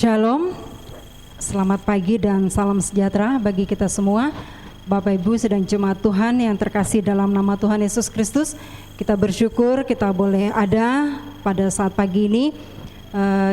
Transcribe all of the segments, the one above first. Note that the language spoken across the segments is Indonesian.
Shalom, selamat pagi dan salam sejahtera bagi kita semua, Bapak Ibu sedang jemaat Tuhan yang terkasih dalam nama Tuhan Yesus Kristus. Kita bersyukur kita boleh ada pada saat pagi ini.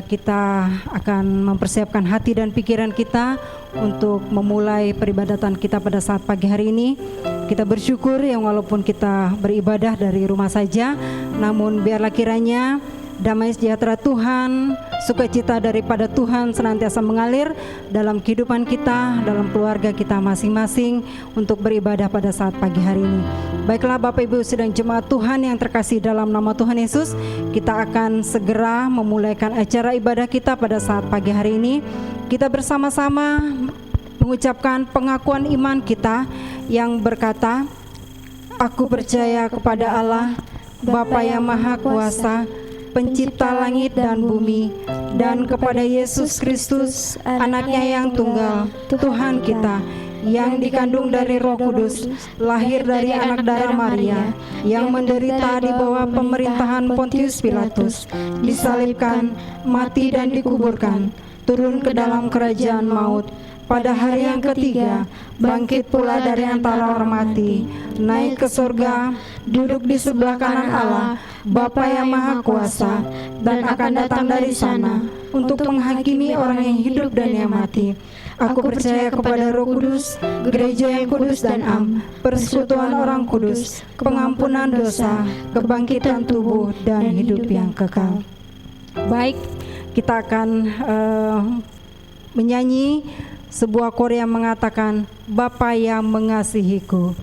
Kita akan mempersiapkan hati dan pikiran kita untuk memulai peribadatan kita pada saat pagi hari ini. Kita bersyukur yang walaupun kita beribadah dari rumah saja, namun biarlah kiranya damai sejahtera Tuhan, sukacita daripada Tuhan senantiasa mengalir dalam kehidupan kita, dalam keluarga kita masing-masing untuk beribadah pada saat pagi hari ini. Baiklah Bapak Ibu sedang jemaat Tuhan yang terkasih dalam nama Tuhan Yesus, kita akan segera memulaikan acara ibadah kita pada saat pagi hari ini. Kita bersama-sama mengucapkan pengakuan iman kita yang berkata, "Aku percaya kepada Allah, Bapa yang Maha Kuasa, Pencipta langit dan bumi, dan kepada Yesus Kristus, Anaknya yang tunggal, Tuhan kita, yang dikandung dari Roh Kudus, lahir dari anak darah Maria, yang menderita di bawah pemerintahan Pontius Pilatus, disalibkan, mati dan dikuburkan, turun ke dalam kerajaan maut. Pada hari yang ketiga, bangkit pula dari antara orang mati, naik ke surga, duduk di sebelah kanan Allah, Bapa yang Maha Kuasa, dan akan datang dari sana untuk menghakimi orang yang hidup dan yang mati. Aku percaya kepada Roh Kudus, gereja yang kudus dan am, persekutuan orang kudus, pengampunan dosa, kebangkitan tubuh, dan hidup yang kekal." Baik, kita akan menyanyi sebuah kor yang mengatakan, "Bapa yang mengasihiku."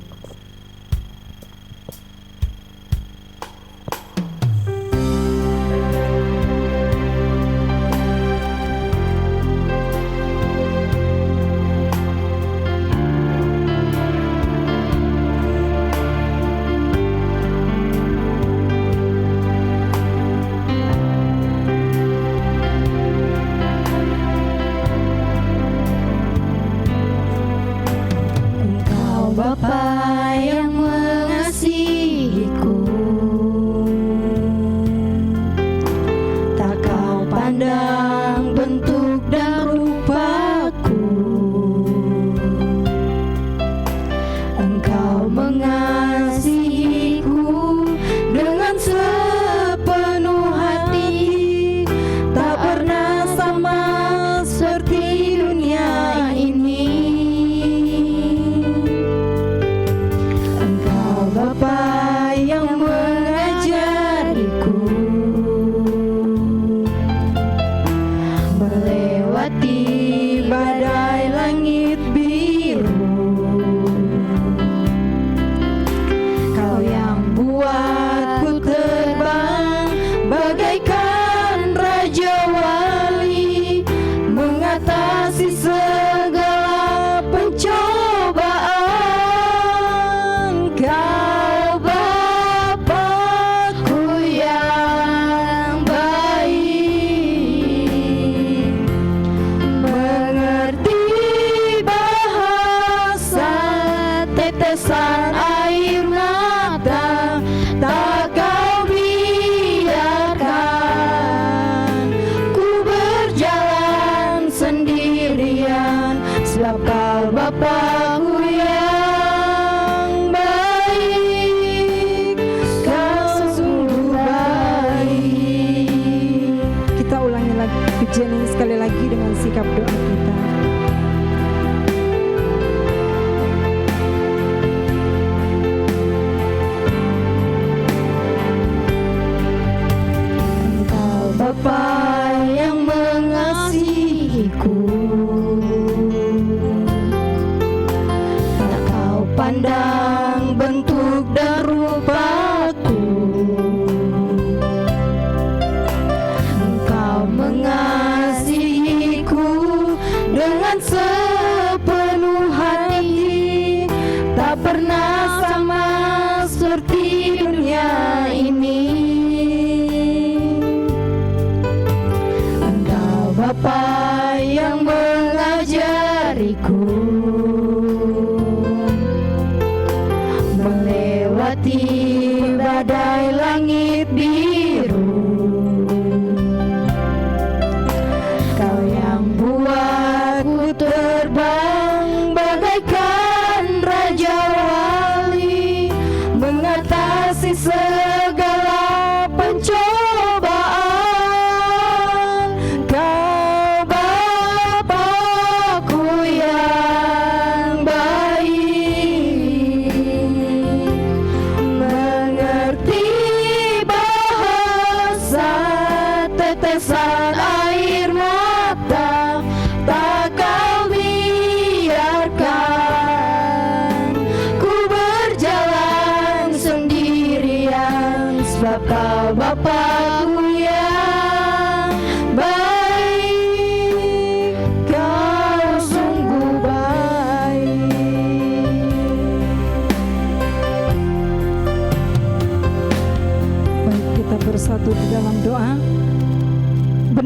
Kau yang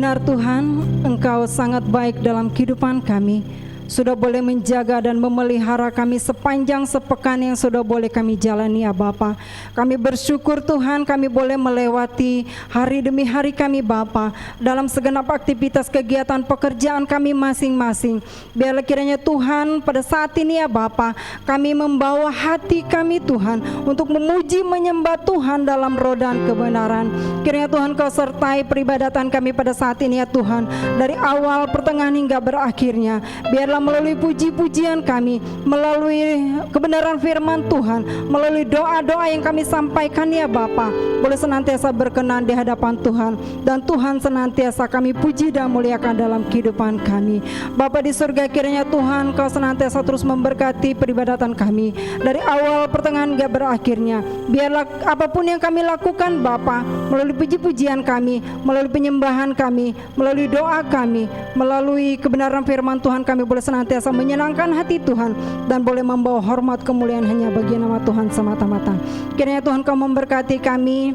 benar Tuhan, Engkau sangat baik dalam kehidupan kami. Sudah boleh menjaga dan memelihara kami sepanjang sepekan yang sudah boleh kami jalani ya Bapa. Kami bersyukur Tuhan, kami boleh melewati hari demi hari kami Bapa, dalam segenap aktivitas kegiatan pekerjaan kami masing-masing. Biarlah kiranya Tuhan pada saat ini ya Bapa, kami membawa hati kami Tuhan untuk memuji menyembah Tuhan dalam roh dan kebenaran. Kiranya Tuhan Kau sertai peribadatan kami pada saat ini ya Tuhan, dari awal, pertengahan hingga berakhirnya. Biarlah melalui puji-pujian kami, melalui kebenaran firman Tuhan, melalui doa-doa yang kami sampaikan ya Bapa, boleh senantiasa berkenan di hadapan Tuhan, dan Tuhan senantiasa kami puji dan muliakan dalam kehidupan kami. Bapa di surga, kiranya Tuhan Kau senantiasa terus memberkati peribadatan kami dari awal, pertengahan hingga berakhirnya. Biarlah apapun yang kami lakukan Bapa, melalui puji-pujian kami, melalui penyembahan kami, melalui doa kami, melalui kebenaran firman Tuhan, kami boleh senantiasa menyenangkan hati Tuhan dan boleh membawa hormat kemuliaan hanya bagi nama Tuhan semata-mata. Kiranya Tuhan Kau memberkati kami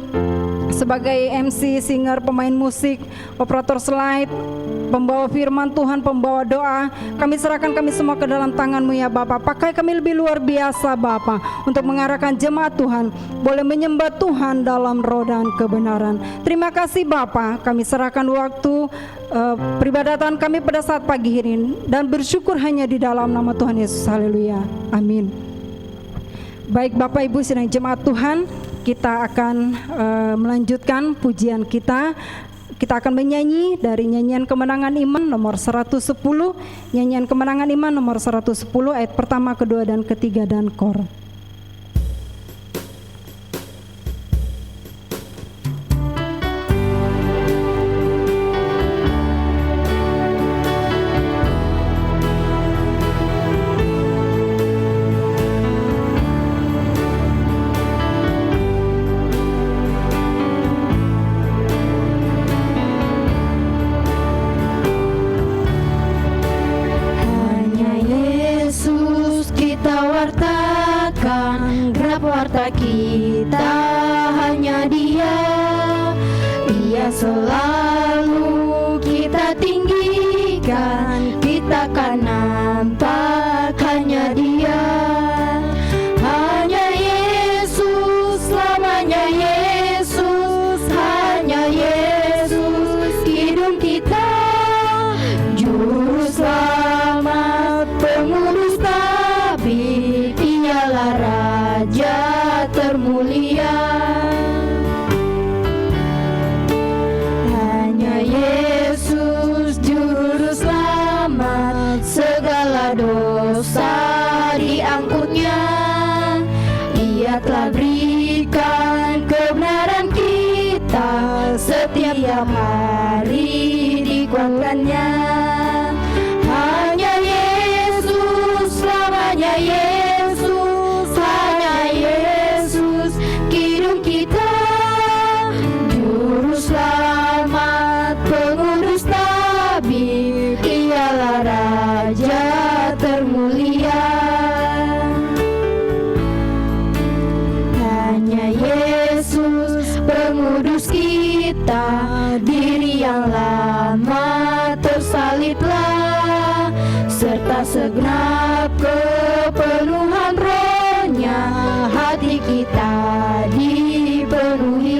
sebagai MC, singer, pemain musik, operator slide, pembawa firman Tuhan, pembawa doa. Kami serahkan kami semua ke dalam tangan-Mu ya Bapa. Pakai kami lebih luar biasa Bapa, untuk mengarahkan jemaat Tuhan boleh menyembah Tuhan dalam roh dan kebenaran. Terima kasih Bapa, kami serahkan waktu peribadatan kami pada saat pagi ini dan bersyukur hanya di dalam nama Tuhan Yesus. Haleluya, amin. Baik Bapak Ibu sidang jemaat Tuhan, kita akan melanjutkan pujian kita. Kita akan menyanyi dari nyanyian Kemenangan Iman nomor 110. Nyanyian Kemenangan Iman nomor 110 ayat pertama, kedua, dan ketiga, dan kor. Kita hanya Dia, Ia selalu kita tinggikan, kita akan nampak hanya Dia. Hanya Yesus, selamanya Yesus, hanya Yesus, hidup kita, Juru Selamat, Pengurus tabib, Ialah Raja termulia. Hanya Yesus Juru Selamat, segala dosa diangkutnya. Ia telah berikan kebenaran kita, setiap hari dikuatkannya. Hanya Yesus, selamanya Yesus, hanya Yesus, hidup kita, Juru Selamat, Pengurus tabib, Ialah Raja termulia. Hanya Yesus, Pengurus kita, diri yang lama tersaliblah, serta segenap kepenuhan Roh-Nya, hati kita dipenuhilah.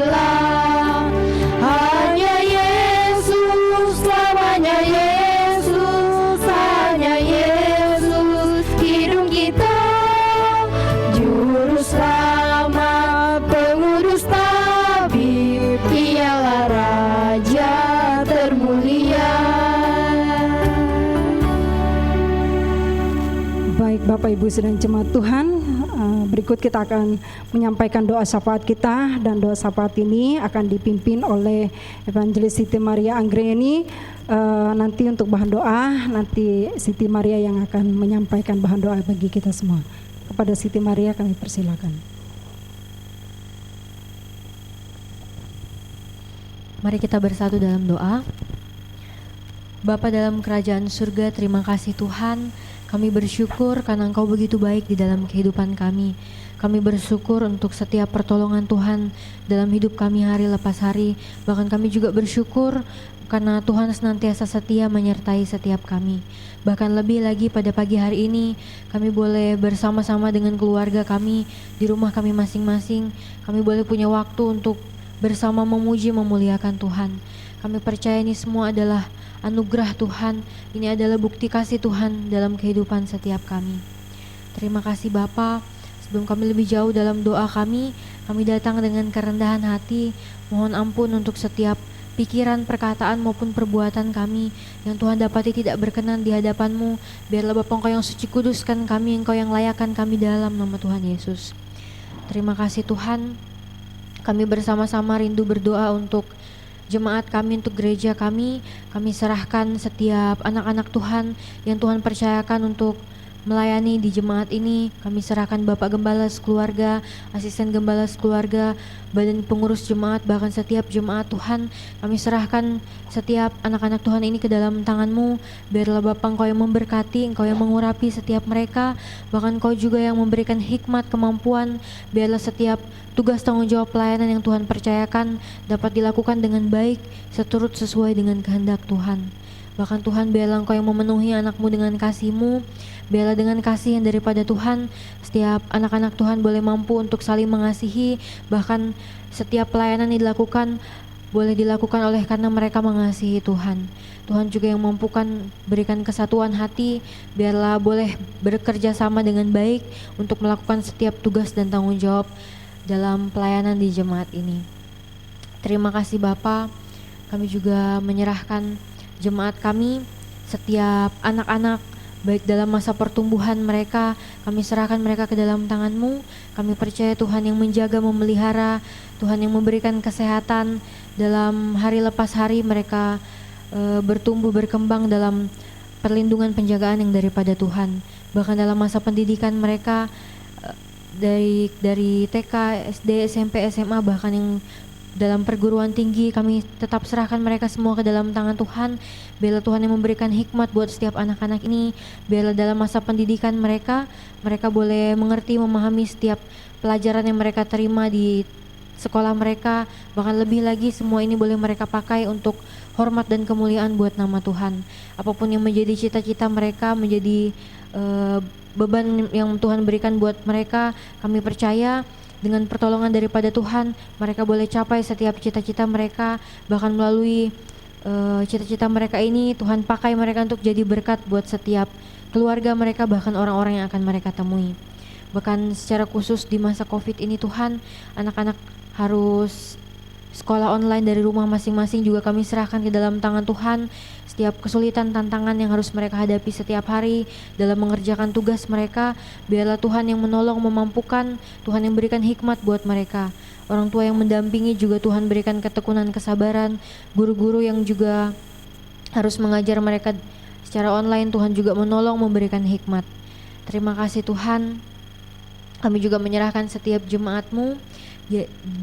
Hanya Yesus, selamanya Yesus, hanya Yesus, hidup kita, Juru Selamat, Pengurus tabib, Ialah Raja termulia. Baik Bapak Ibu sedang jemaat Tuhan, berikut kita akan menyampaikan doa syafaat kita, dan doa syafaat ini akan dipimpin oleh Evangelis Siti Maria Anggreni. Nanti untuk bahan doa, nanti Siti Maria yang akan menyampaikan bahan doa bagi kita semua. Kepada Siti Maria kami persilakan. Mari kita bersatu dalam doa. Bapa dalam kerajaan surga, terima kasih Tuhan. Kami bersyukur karena Engkau begitu baik di dalam kehidupan kami. Kami bersyukur untuk setiap pertolongan Tuhan dalam hidup kami hari lepas hari. Bahkan kami juga bersyukur karena Tuhan senantiasa setia menyertai setiap kami. Bahkan lebih lagi pada pagi hari ini kami boleh bersama-sama dengan keluarga kami di rumah kami masing-masing. Kami boleh punya waktu untuk bersama memuji memuliakan Tuhan. Kami percaya ini semua adalah anugerah Tuhan. Ini adalah bukti kasih Tuhan dalam kehidupan setiap kami. Terima kasih Bapa. Sebelum kami lebih jauh dalam doa kami datang dengan kerendahan hati. Mohon ampun untuk setiap pikiran, perkataan maupun perbuatan kami yang Tuhan dapati tidak berkenan di hadapan-Mu. Biarlah Bapa Engkau yang suci kuduskan kami, Engkau yang layakkan kami dalam nama Tuhan Yesus. Terima kasih Tuhan. Kami bersama-sama rindu berdoa untuk jemaat kami, untuk gereja kami. Kami serahkan setiap anak-anak Tuhan yang Tuhan percayakan untuk melayani di jemaat ini. Kami serahkan Bapak Gembala sekeluarga, asisten Gembala sekeluarga, badan pengurus jemaat, bahkan setiap jemaat Tuhan. Kami serahkan setiap anak-anak Tuhan ini ke dalam tangan-Mu. Biarlah Bapa Engkau yang memberkati, Engkau yang mengurapi setiap mereka. Bahkan Engkau juga yang memberikan hikmat, kemampuan. Biarlah setiap tugas tanggung jawab pelayanan yang Tuhan percayakan dapat dilakukan dengan baik, seturut sesuai dengan kehendak Tuhan. Bahkan Tuhan, biarlah Engkau yang memenuhi anak-Mu dengan kasih-Mu. Biarlah dengan kasih yang daripada Tuhan, setiap anak-anak Tuhan boleh mampu untuk saling mengasihi. Bahkan setiap pelayanan yang dilakukan boleh dilakukan oleh karena mereka mengasihi Tuhan. Tuhan juga yang mampukan berikan kesatuan hati. Biarlah boleh bekerja sama dengan baik untuk melakukan setiap tugas dan tanggung jawab dalam pelayanan di jemaat ini. Terima kasih Bapa. Kami juga menyerahkan jemaat kami, setiap anak-anak baik dalam masa pertumbuhan mereka, kami serahkan mereka ke dalam tangan-Mu. Kami percaya Tuhan yang menjaga, memelihara, Tuhan yang memberikan kesehatan dalam hari lepas hari mereka bertumbuh, berkembang dalam perlindungan penjagaan yang daripada Tuhan. Bahkan dalam masa pendidikan mereka dari TK, SD, SMP, SMA, bahkan yang dalam perguruan tinggi, kami tetap serahkan mereka semua ke dalam tangan Tuhan. Biarlah Tuhan yang memberikan hikmat buat setiap anak-anak ini. Biarlah dalam masa pendidikan mereka boleh mengerti, memahami setiap pelajaran yang mereka terima di sekolah mereka. Bahkan lebih lagi semua ini boleh mereka pakai untuk hormat dan kemuliaan buat nama Tuhan. Apapun yang menjadi cita-cita mereka, menjadi beban yang Tuhan berikan buat mereka, kami percaya dengan pertolongan daripada Tuhan, mereka boleh capai setiap cita-cita mereka. Bahkan melalui cita-cita mereka ini, Tuhan pakai mereka untuk jadi berkat buat setiap keluarga mereka, bahkan orang-orang yang akan mereka temui. Bahkan secara khusus di masa COVID ini Tuhan, anak-anak harus sekolah online dari rumah masing-masing juga kami serahkan ke dalam tangan Tuhan. Setiap kesulitan, tantangan yang harus mereka hadapi setiap hari dalam mengerjakan tugas mereka, biarlah Tuhan yang menolong, memampukan, Tuhan yang berikan hikmat buat mereka. Orang tua yang mendampingi juga Tuhan berikan ketekunan, kesabaran. Guru-guru yang juga harus mengajar mereka secara online, Tuhan juga menolong, memberikan hikmat. Terima kasih Tuhan. Kami juga menyerahkan setiap jemaat-Mu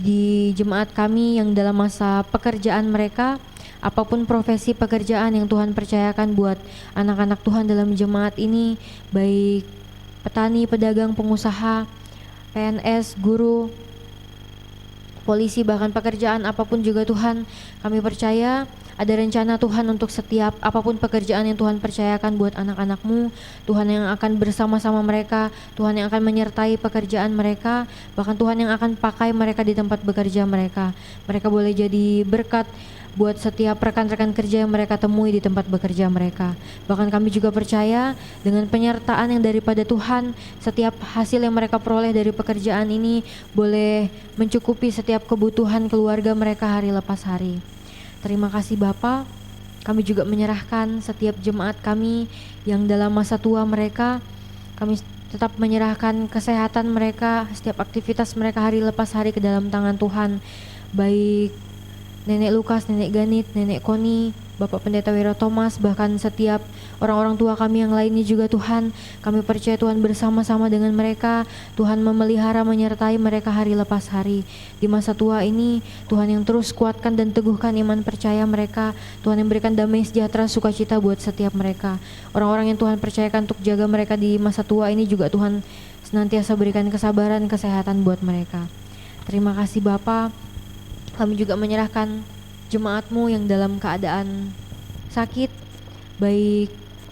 di jemaat kami yang dalam masa pekerjaan mereka, apapun profesi pekerjaan yang Tuhan percayakan buat anak-anak Tuhan dalam jemaat ini, baik petani, pedagang, pengusaha, PNS, guru, polisi, bahkan pekerjaan apapun juga Tuhan, kami percaya ada rencana Tuhan untuk setiap apapun pekerjaan yang Tuhan percayakan buat anak-anak-Mu. Tuhan yang akan bersama-sama mereka, Tuhan yang akan menyertai pekerjaan mereka, bahkan Tuhan yang akan pakai mereka di tempat bekerja mereka. Mereka boleh jadi berkat buat setiap rekan-rekan kerja yang mereka temui di tempat bekerja mereka. Bahkan kami juga percaya dengan penyertaan yang daripada Tuhan, setiap hasil yang mereka peroleh dari pekerjaan ini boleh mencukupi setiap kebutuhan keluarga mereka hari lepas hari. Terima kasih Bapa. Kami juga menyerahkan setiap jemaat kami yang dalam masa tua mereka, kami tetap menyerahkan kesehatan mereka, setiap aktivitas mereka hari lepas hari ke dalam tangan Tuhan. Baik Nenek Lukas, Nenek Ganit, Nenek Koni, Bapak Pendeta Wiro Thomas, bahkan setiap orang-orang tua kami yang lainnya juga Tuhan, kami percaya Tuhan bersama-sama dengan mereka, Tuhan memelihara, menyertai mereka hari lepas hari. Di masa tua ini, Tuhan yang terus kuatkan dan teguhkan iman percaya mereka, Tuhan yang berikan damai sejahtera, sukacita buat setiap mereka. Orang-orang yang Tuhan percayakan untuk jaga mereka di masa tua ini juga Tuhan senantiasa berikan kesabaran, kesehatan buat mereka. Terima kasih Bapa. Kami juga menyerahkan jemaat-Mu yang dalam keadaan sakit, baik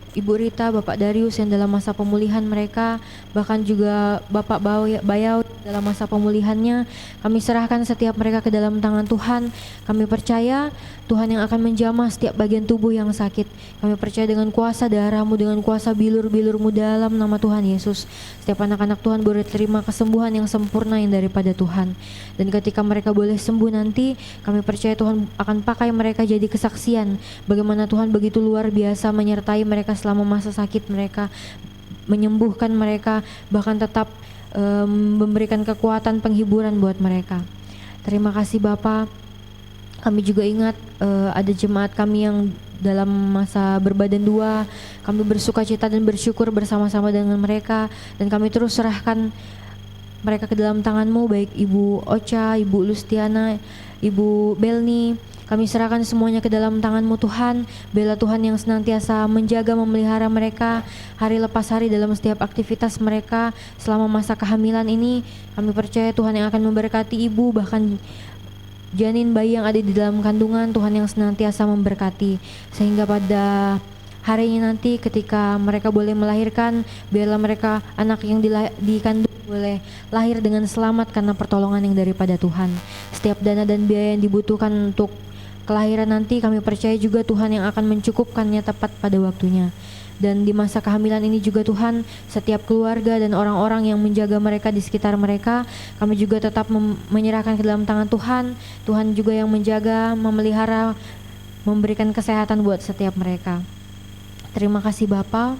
Ibu Rita, Bapak Darius yang dalam masa pemulihan mereka, bahkan juga Bapak Bayau dalam masa pemulihannya. Kami serahkan setiap mereka ke dalam tangan Tuhan. Kami percaya Tuhan yang akan menjamah setiap bagian tubuh yang sakit. Kami percaya dengan kuasa darah-Mu, dengan kuasa bilur-bilur-Mu dalam nama Tuhan Yesus. Setiap anak-anak Tuhan boleh terima kesembuhan yang sempurna yang daripada Tuhan. Dan ketika mereka boleh sembuh nanti, kami percaya Tuhan akan pakai mereka jadi kesaksian bagaimana Tuhan begitu luar biasa menyertai mereka selama masa sakit mereka, menyembuhkan mereka, bahkan tetap memberikan kekuatan penghiburan buat mereka. Terima kasih Bapa. Kami juga ingat ada jemaat kami yang dalam masa berbadan dua. Kami bersukacita dan bersyukur bersama-sama dengan mereka, dan kami terus serahkan mereka ke dalam tangan-Mu, baik Ibu Ocha, Ibu Lustiana, Ibu Belni. Kami serahkan semuanya ke dalam tangan-Mu Tuhan. Biarlah Tuhan yang senantiasa menjaga, memelihara mereka hari lepas hari dalam setiap aktivitas mereka selama masa kehamilan ini. Kami percaya Tuhan yang akan memberkati ibu, bahkan janin bayi yang ada di dalam kandungan. Tuhan yang senantiasa memberkati, sehingga pada harinya nanti ketika mereka boleh melahirkan, biarlah mereka anak yang dikandung boleh lahir dengan selamat karena pertolongan yang daripada Tuhan. Setiap dana dan biaya yang dibutuhkan untuk kelahiran nanti, kami percaya juga Tuhan yang akan mencukupkannya tepat pada waktunya. Dan di masa kehamilan ini juga Tuhan, setiap keluarga dan orang-orang yang menjaga mereka di sekitar mereka, kami juga tetap menyerahkan ke dalam tangan Tuhan. Tuhan juga yang menjaga, memelihara, memberikan kesehatan buat setiap mereka. Terima kasih Bapa.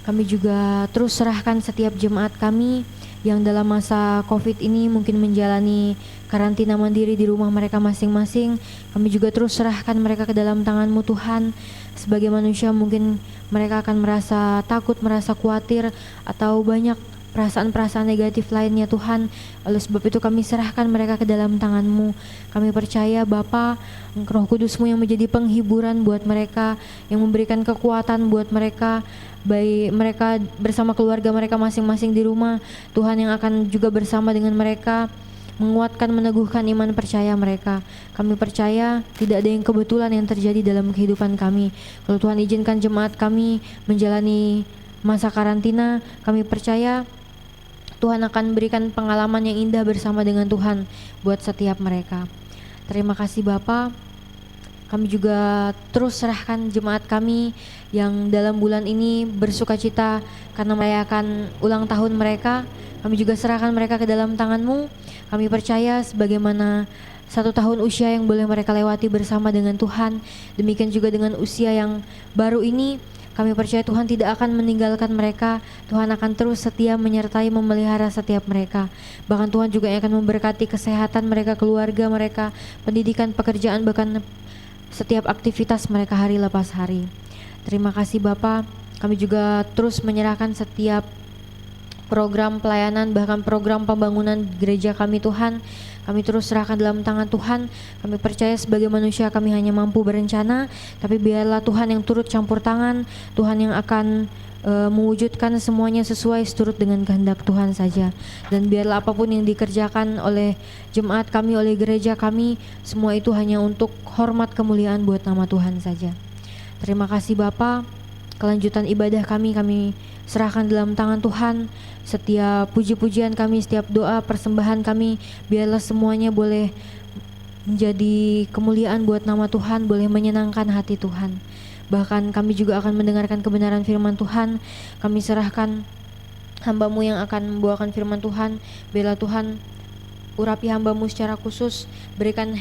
Kami juga terus serahkan setiap jemaat kami yang dalam masa COVID ini mungkin menjalani karantina mandiri di rumah mereka masing-masing. Kami juga terus serahkan mereka ke dalam tangan-Mu Tuhan. Sebagai manusia mungkin mereka akan merasa takut, merasa khawatir, atau banyak perasaan-perasaan negatif lainnya Tuhan. Oleh sebab itu kami serahkan mereka ke dalam tangan-Mu. Kami percaya Bapa, Roh Kudus-Mu yang menjadi penghiburan buat mereka, yang memberikan kekuatan buat mereka, baik mereka bersama keluarga mereka masing-masing di rumah. Tuhan yang akan juga bersama dengan mereka, menguatkan, meneguhkan iman percaya mereka. Kami percaya tidak ada yang kebetulan yang terjadi dalam kehidupan kami. Kalau Tuhan izinkan jemaat kami menjalani masa karantina, kami percaya Tuhan akan berikan pengalaman yang indah bersama dengan Tuhan buat setiap mereka. Terima kasih Bapa. Kami juga terus serahkan jemaat kami yang dalam bulan ini bersukacita karena merayakan ulang tahun mereka. Kami juga serahkan mereka ke dalam tangan-Mu. Kami percaya sebagaimana 1 tahun usia yang boleh mereka lewati bersama dengan Tuhan, demikian juga dengan usia yang baru ini, kami percaya Tuhan tidak akan meninggalkan mereka. Tuhan akan terus setia menyertai, memelihara setiap mereka. Bahkan Tuhan juga yang akan memberkati kesehatan mereka, keluarga mereka, pendidikan, pekerjaan, bahkan setiap aktivitas mereka hari lepas hari. Terima kasih Bapa. Kami juga terus menyerahkan setiap program pelayanan, bahkan program pembangunan gereja kami Tuhan. Kami terus serahkan dalam tangan Tuhan. Kami percaya sebagai manusia kami hanya mampu berencana, tapi biarlah Tuhan yang turut campur tangan, Tuhan yang akan mewujudkan semuanya sesuai seturut dengan kehendak Tuhan saja. Dan biarlah apapun yang dikerjakan oleh jemaat kami, oleh gereja kami, semua itu hanya untuk hormat kemuliaan buat nama Tuhan saja. Terima kasih Bapa. Kelanjutan ibadah kami serahkan dalam tangan Tuhan. Setiap puji-pujian kami, setiap doa, persembahan kami, biarlah semuanya boleh menjadi kemuliaan buat nama Tuhan, boleh menyenangkan hati Tuhan. Bahkan kami juga akan mendengarkan kebenaran firman Tuhan. Kami serahkan hamba-Mu yang akan membawakan firman Tuhan. Biarlah Tuhan urapi hamba-Mu secara khusus, berikan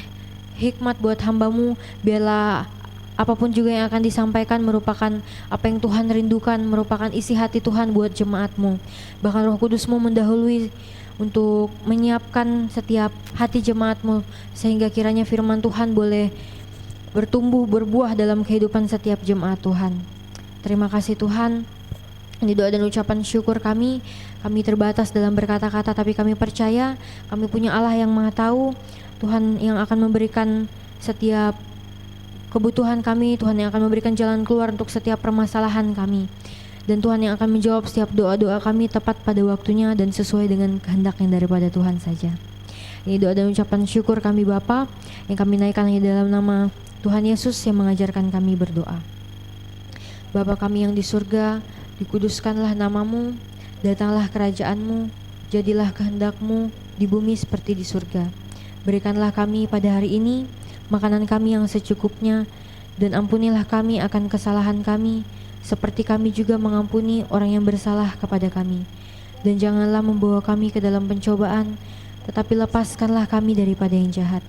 hikmat buat hamba-Mu. Biarlah apapun juga yang akan disampaikan merupakan apa yang Tuhan rindukan, merupakan isi hati Tuhan buat jemaat-Mu. Bahkan Roh Kudus-Mu mendahului untuk menyiapkan setiap hati jemaat-Mu, sehingga kiranya firman Tuhan boleh bertumbuh, berbuah dalam kehidupan setiap jemaat Tuhan. Terima kasih Tuhan. Ini doa dan ucapan syukur kami terbatas dalam berkata-kata, tapi kami percaya kami punya Allah yang Maha Tahu, Tuhan yang akan memberikan setiap kebutuhan kami, Tuhan yang akan memberikan jalan keluar untuk setiap permasalahan kami. Dan Tuhan yang akan menjawab setiap doa-doa kami tepat pada waktunya dan sesuai dengan kehendak yang daripada Tuhan saja. Ini doa dan ucapan syukur kami Bapa yang kami naikkan hanya dalam nama Tuhan Yesus yang mengajarkan kami berdoa. Bapa kami yang di surga, dikuduskanlah namamu, datanglah kerajaanmu, jadilah kehendak-Mu di bumi seperti di surga. Berikanlah kami pada hari ini makanan kami yang secukupnya, dan ampunilah kami akan kesalahan kami, seperti kami juga mengampuni orang yang bersalah kepada kami. Dan janganlah membawa kami ke dalam pencobaan, tetapi lepaskanlah kami daripada yang jahat.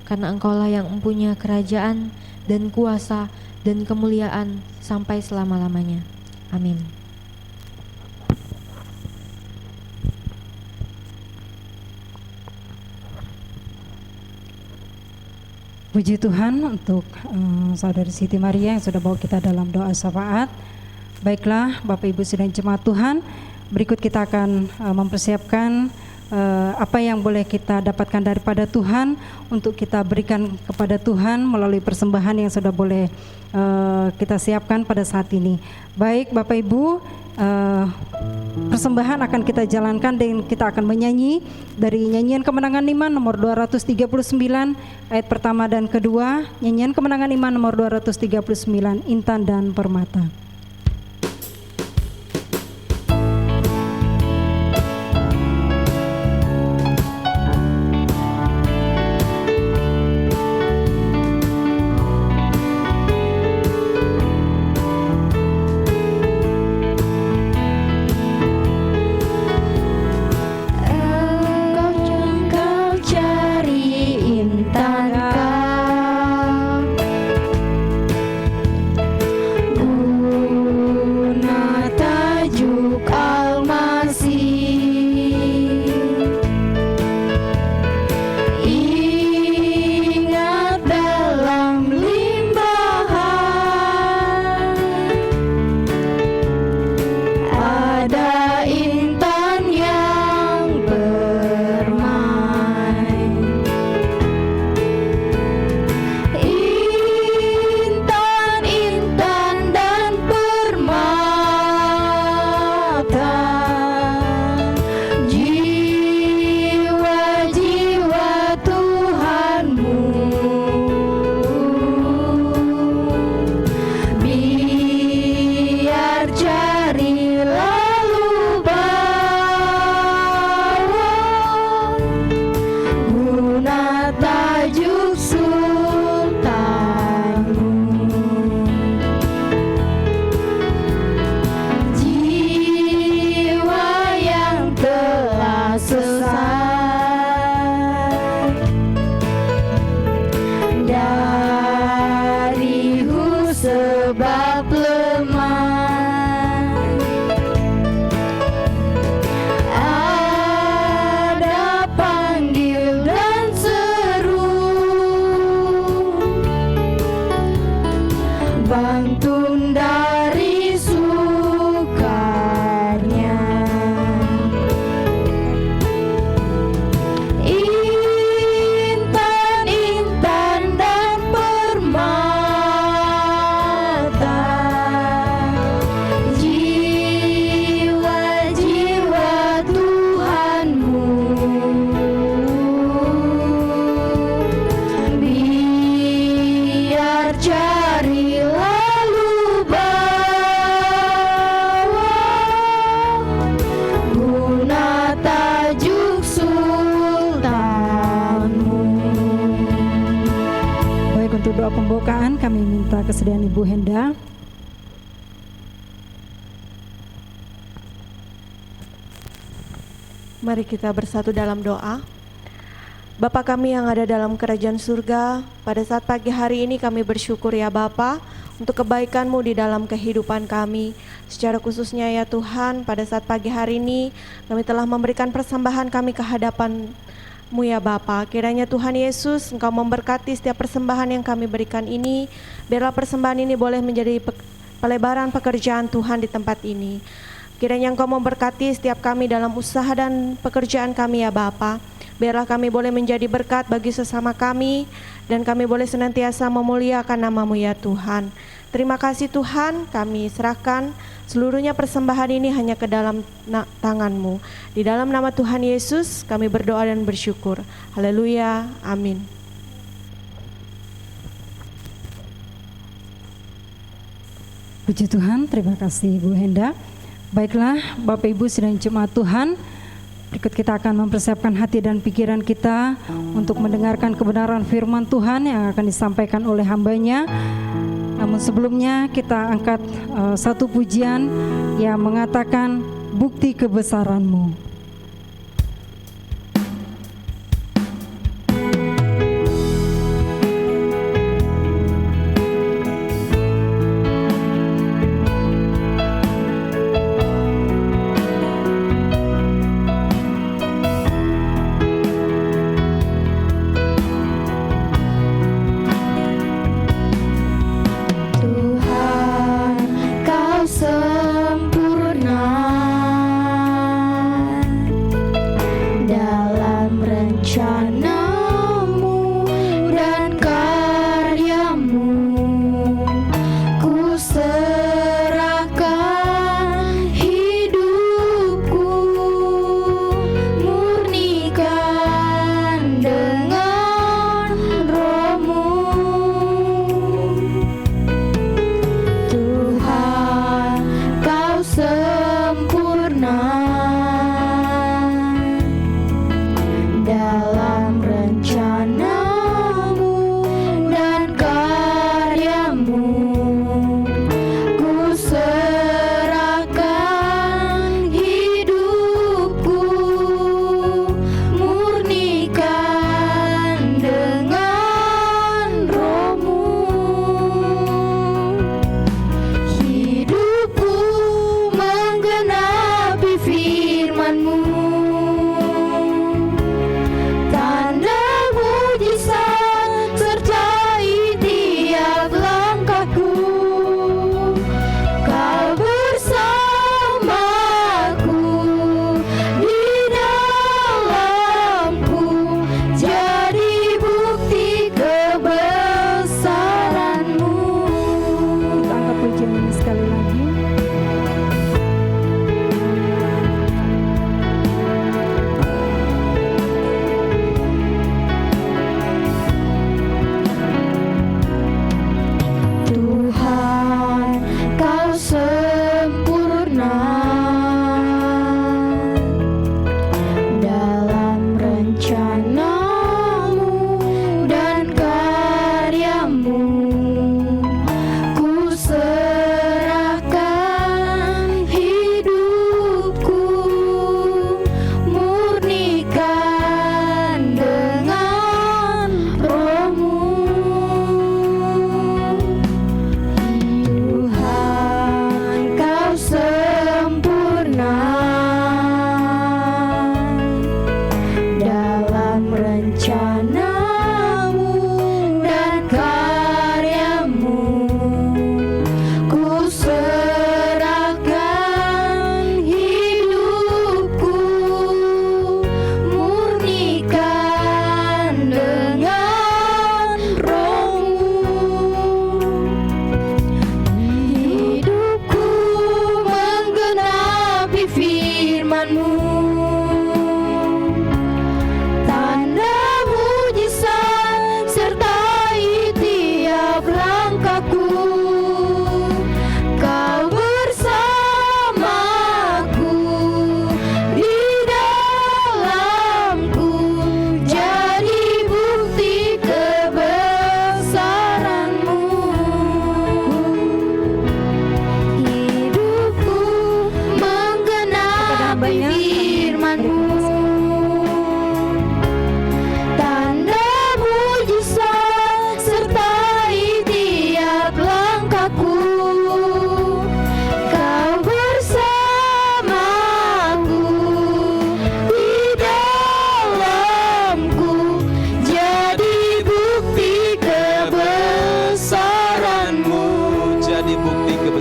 Karena Engkaulah yang mempunyai kerajaan dan kuasa dan kemuliaan sampai selama-lamanya. Amin. Puji Tuhan untuk Saudari Siti Maria yang sudah bawa kita dalam doa syafaat. Baiklah Bapak Ibu Sidang Jemaat Tuhan, berikut kita akan mempersiapkan apa yang boleh kita dapatkan daripada Tuhan untuk kita berikan kepada Tuhan melalui persembahan yang sudah boleh kita siapkan pada saat ini. Baik Bapak Ibu, persembahan akan kita jalankan dan kita akan menyanyi dari nyanyian Kemenangan Iman nomor 239 ayat pertama dan kedua. Nyanyian Kemenangan Iman nomor 239, Intan dan Permata. Pembukaan kami minta kesediaan Ibu Henda. Mari kita bersatu dalam doa. Bapa kami yang ada dalam kerajaan surga, pada saat pagi hari ini kami bersyukur ya Bapa untuk kebaikan-Mu di dalam kehidupan kami. Secara khususnya ya Tuhan, pada saat pagi hari ini kami telah memberikan persembahan kami ke hadapan-Mu ya Bapa. Kiranya Tuhan Yesus Engkau memberkati setiap persembahan yang kami berikan ini. Biarlah persembahan ini boleh menjadi pelebaran pekerjaan Tuhan di tempat ini. Kiranya Engkau memberkati setiap kami dalam usaha dan pekerjaan kami ya Bapa. Biarlah kami boleh menjadi berkat bagi sesama kami, dan kami boleh senantiasa memuliakan nama-Mu ya Tuhan. Terima kasih Tuhan, kami serahkan seluruhnya persembahan ini hanya ke dalam tangan-Mu. Di dalam nama Tuhan Yesus kami berdoa dan bersyukur. Haleluya, amin. Puji Tuhan, terima kasih Ibu Henda. Baiklah Bapak Ibu sidang jemaat Tuhan, berikut kita akan mempersiapkan hati dan pikiran kita untuk mendengarkan kebenaran firman Tuhan yang akan disampaikan oleh hamba-Nya. Namun sebelumnya kita angkat satu pujian yang mengatakan bukti kebesaran-Mu.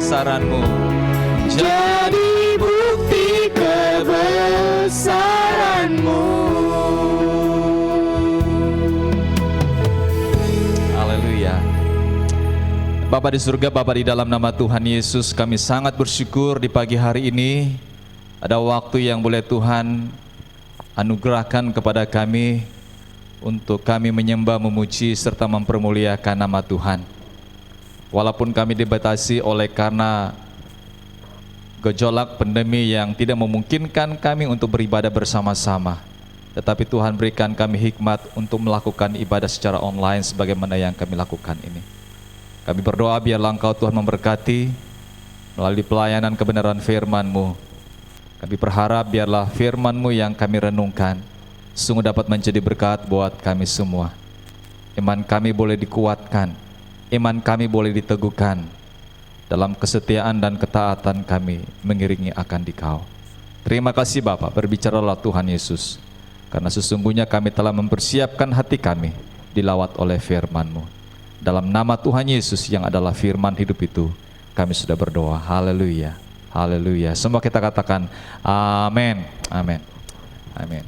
kebesaran-Mu. Jadi bukti kebesaran-Mu. Bapa di surga, Bapa di dalam nama Tuhan Yesus, kami sangat bersyukur di pagi hari ini ada waktu yang boleh Tuhan anugerahkan kepada kami untuk kami menyembah, memuji, serta mempermuliakan nama Tuhan. Walaupun kami dibatasi oleh karena gejolak pandemi yang tidak memungkinkan kami untuk beribadah bersama-sama, tetapi Tuhan berikan kami hikmat untuk melakukan ibadah secara online sebagaimana yang kami lakukan ini. Kami berdoa biarlah Engkau Tuhan memberkati melalui pelayanan kebenaran firman-Mu. Kami berharap biarlah firman-Mu yang kami renungkan sungguh dapat menjadi berkat buat kami semua. Iman kami boleh dikuatkan, iman kami boleh diteguhkan dalam kesetiaan dan ketaatan kami mengiringi akan Dikau. Terima kasih Bapa, berbicaralah Tuhan Yesus, karena sesungguhnya kami telah mempersiapkan hati kami dilawat oleh firman-Mu. Dalam nama Tuhan Yesus yang adalah firman hidup itu, kami sudah berdoa. Haleluya, haleluya. Semua kita katakan amin, amin, amin.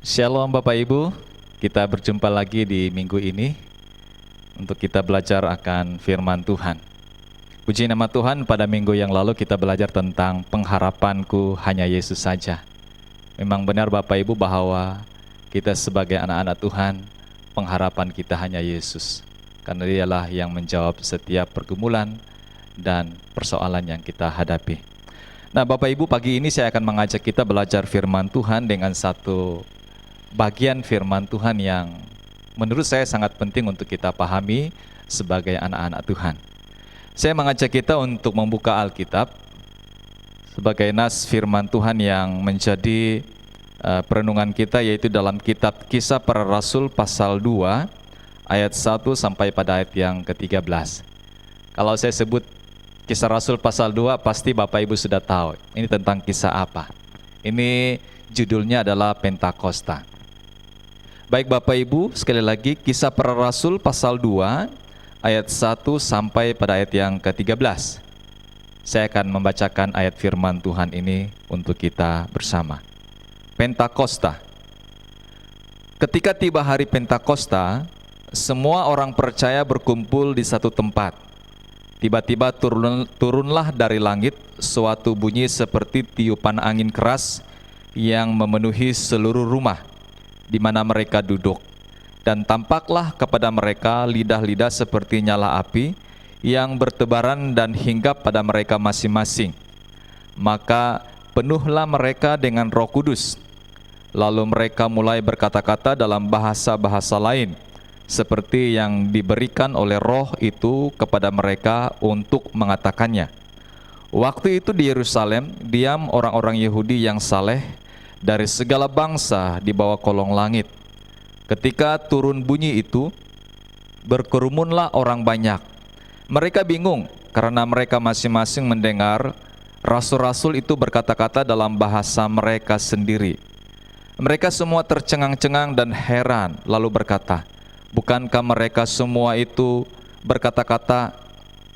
Shalom Bapak Ibu, kita berjumpa lagi di minggu ini untuk kita belajar akan firman Tuhan. Puji nama Tuhan, pada minggu yang lalu kita belajar tentang pengharapanku hanya Yesus saja. Memang benar Bapak Ibu bahwa kita sebagai anak-anak Tuhan, pengharapan kita hanya Yesus, karena Dialah yang menjawab setiap pergumulan dan persoalan yang kita hadapi. Nah Bapak Ibu, pagi ini saya akan mengajak kita belajar firman Tuhan dengan satu bagian firman Tuhan yang menurut saya sangat penting untuk kita pahami sebagai anak-anak Tuhan. Saya mengajak kita untuk membuka Alkitab sebagai nas firman Tuhan yang menjadi perenungan kita, yaitu dalam kitab Kisah Para Rasul pasal 2 ayat 1 sampai pada ayat yang ke-13. Kalau saya sebut Kisah Rasul pasal 2, pasti Bapak Ibu sudah tahu ini tentang kisah apa. Ini judulnya adalah Pentakosta. Baik Bapak Ibu, sekali lagi Kisah Para Rasul pasal 2 ayat 1 sampai pada ayat yang ke-13. Saya akan membacakan ayat firman Tuhan ini untuk kita bersama. Pentakosta. Ketika tiba hari Pentakosta, semua orang percaya berkumpul di satu tempat. Tiba-tiba turunlah dari langit suatu bunyi seperti tiupan angin keras yang memenuhi seluruh rumah di mana mereka duduk. Dan tampaklah kepada mereka lidah-lidah seperti nyala api yang bertebaran dan hinggap pada mereka masing-masing. Maka penuhlah mereka dengan Roh Kudus. Lalu mereka mulai berkata-kata dalam bahasa-bahasa lain, seperti yang diberikan oleh Roh itu kepada mereka untuk mengatakannya. Waktu itu di Yerusalem diam orang-orang Yahudi yang saleh dari segala bangsa di bawah kolong langit. Ketika turun bunyi itu, berkerumunlah orang banyak. Mereka bingung karena mereka masing-masing mendengar rasul-rasul itu berkata-kata dalam bahasa mereka sendiri. Mereka semua tercengang-cengang dan heran, lalu berkata, bukankah mereka semua itu berkata-kata,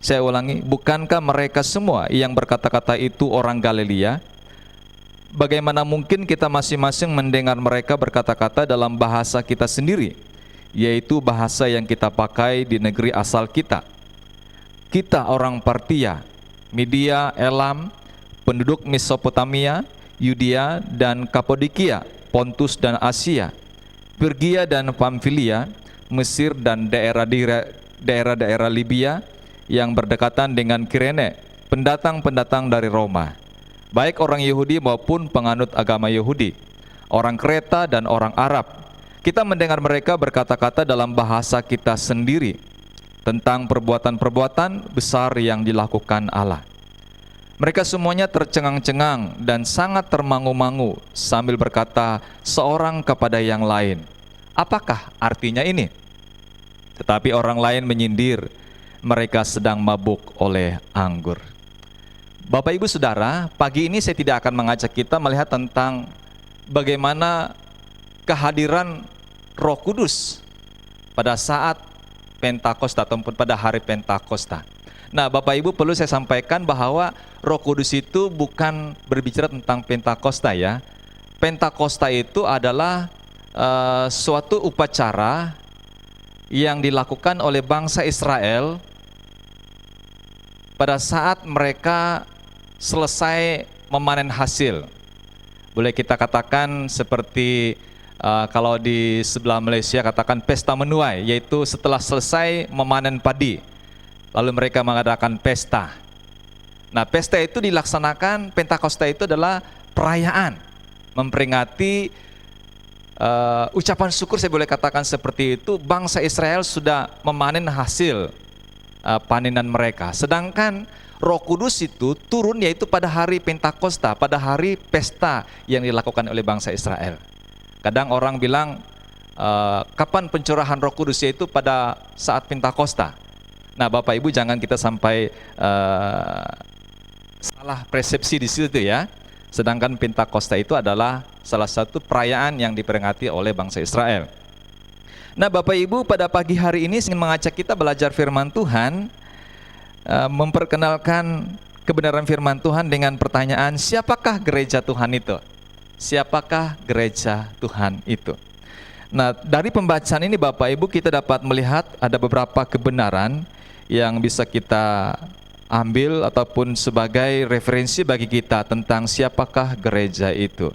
saya ulangi, bukankah mereka semua yang berkata-kata itu orang Galilea? Bagaimana mungkin kita masing-masing mendengar mereka berkata-kata dalam bahasa kita sendiri, yaitu bahasa yang kita pakai di negeri asal kita? Kita orang Partia, Media, Elam, penduduk Mesopotamia, Yudea dan Kapadokia, Pontus dan Asia, Pirgia dan Pamfilia, Mesir dan daerah-daerah Libya yang berdekatan dengan Kirene, pendatang-pendatang dari Roma, baik orang Yahudi maupun penganut agama Yahudi, orang Kreta dan orang Arab. Kita mendengar mereka berkata-kata dalam bahasa kita sendiri tentang perbuatan-perbuatan besar yang dilakukan Allah. Mereka semuanya tercengang-cengang dan sangat termangu-mangu sambil berkata seorang kepada yang lain, apakah artinya ini? Tetapi orang lain menyindir, mereka sedang mabuk oleh anggur. Bapak Ibu Saudara, pagi ini saya tidak akan mengajak kita melihat tentang bagaimana kehadiran Roh Kudus pada saat Pentakosta ataupun pada hari Pentakosta. Nah Bapak Ibu, perlu saya sampaikan bahwa Roh Kudus itu bukan berbicara tentang Pentakosta ya. Pentakosta itu adalah suatu upacara yang dilakukan oleh bangsa Israel pada saat mereka selesai memanen hasil. Boleh kita katakan seperti kalau di sebelah Malaysia katakan pesta menuai, yaitu setelah selesai memanen padi, lalu mereka mengadakan pesta. Nah, pesta itu dilaksanakan, Pentakosta itu adalah perayaan, memperingati ucapan syukur, saya boleh katakan seperti itu, bangsa Israel sudah memanen hasil panenan mereka. Sedangkan Roh Kudus itu turun yaitu pada hari Pentakosta, pada hari pesta yang dilakukan oleh bangsa Israel. Kadang orang bilang kapan pencurahan Roh Kudus, yaitu pada saat Pentakosta. Nah, Bapak Ibu jangan kita sampai salah persepsi di situ ya. Sedangkan Pentakosta itu adalah salah satu perayaan yang diperingati oleh bangsa Israel. Nah, Bapak Ibu, pada pagi hari ini ingin mengajak kita belajar firman Tuhan, memperkenalkan kebenaran firman Tuhan dengan pertanyaan, siapakah gereja Tuhan itu? Siapakah gereja Tuhan itu? Nah, dari pembacaan ini Bapak Ibu kita dapat melihat ada beberapa kebenaran yang bisa kita ambil ataupun sebagai referensi bagi kita tentang siapakah gereja itu.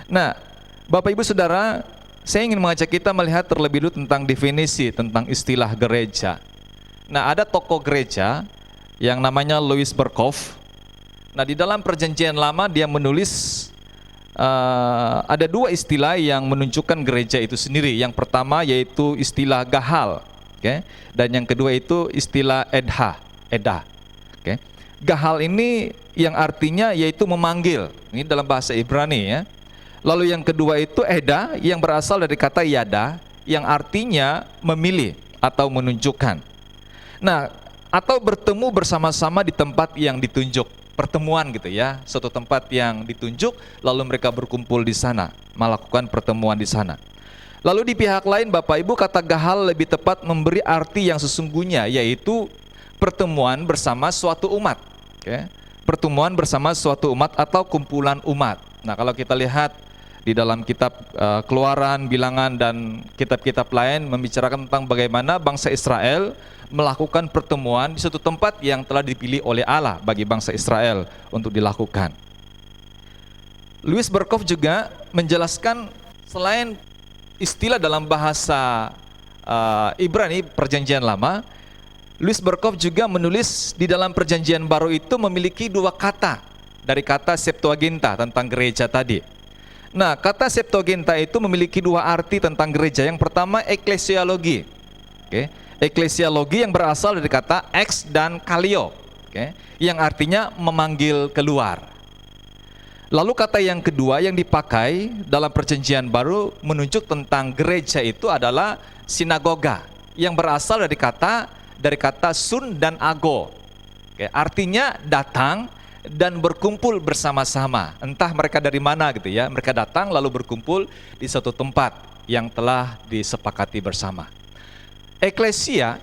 Nah, Bapak Ibu Saudara, saya ingin mengajak kita melihat terlebih dulu tentang definisi tentang istilah gereja. Nah, ada tokoh gereja yang namanya Louis Berkhof. Nah, di dalam Perjanjian Lama dia menulis ada dua istilah yang menunjukkan gereja itu sendiri. Yang pertama yaitu istilah gahal, dan yang kedua itu istilah edah. Gahal ini yang artinya yaitu memanggil, ini dalam bahasa Ibrani ya. Lalu yang kedua itu edah yang berasal dari kata yada yang artinya memilih atau menunjukkan. Nah, atau bertemu bersama-sama di tempat yang ditunjuk, pertemuan gitu ya, suatu tempat yang ditunjuk, lalu mereka berkumpul di sana, melakukan pertemuan di sana. Lalu di pihak lain Bapak Ibu, kata gahal lebih tepat memberi arti yang sesungguhnya, yaitu pertemuan bersama suatu umat, pertemuan bersama suatu umat atau kumpulan umat. Nah, kalau kita lihat di dalam kitab Keluaran, Bilangan, dan kitab-kitab lain membicarakan tentang bagaimana bangsa Israel melakukan pertemuan di suatu tempat yang telah dipilih oleh Allah bagi bangsa Israel untuk dilakukan. Louis Berkhof juga menjelaskan selain istilah dalam bahasa Ibrani Perjanjian Lama, Louis Berkhof juga menulis di dalam Perjanjian Baru itu memiliki dua kata dari kata Septuaginta tentang gereja tadi. Nah, kata Septuaginta itu memiliki dua arti tentang gereja. Yang pertama eklesiologi. Eklesiologi yang berasal dari kata ex dan kalio, yang artinya memanggil keluar. Lalu kata yang kedua yang dipakai dalam Perjanjian Baru menunjuk tentang gereja itu adalah sinagoga, yang berasal dari kata sun dan ago. Artinya datang dan berkumpul bersama-sama. Entah mereka dari mana gitu ya, mereka datang lalu berkumpul di suatu tempat yang telah disepakati bersama. Eklesia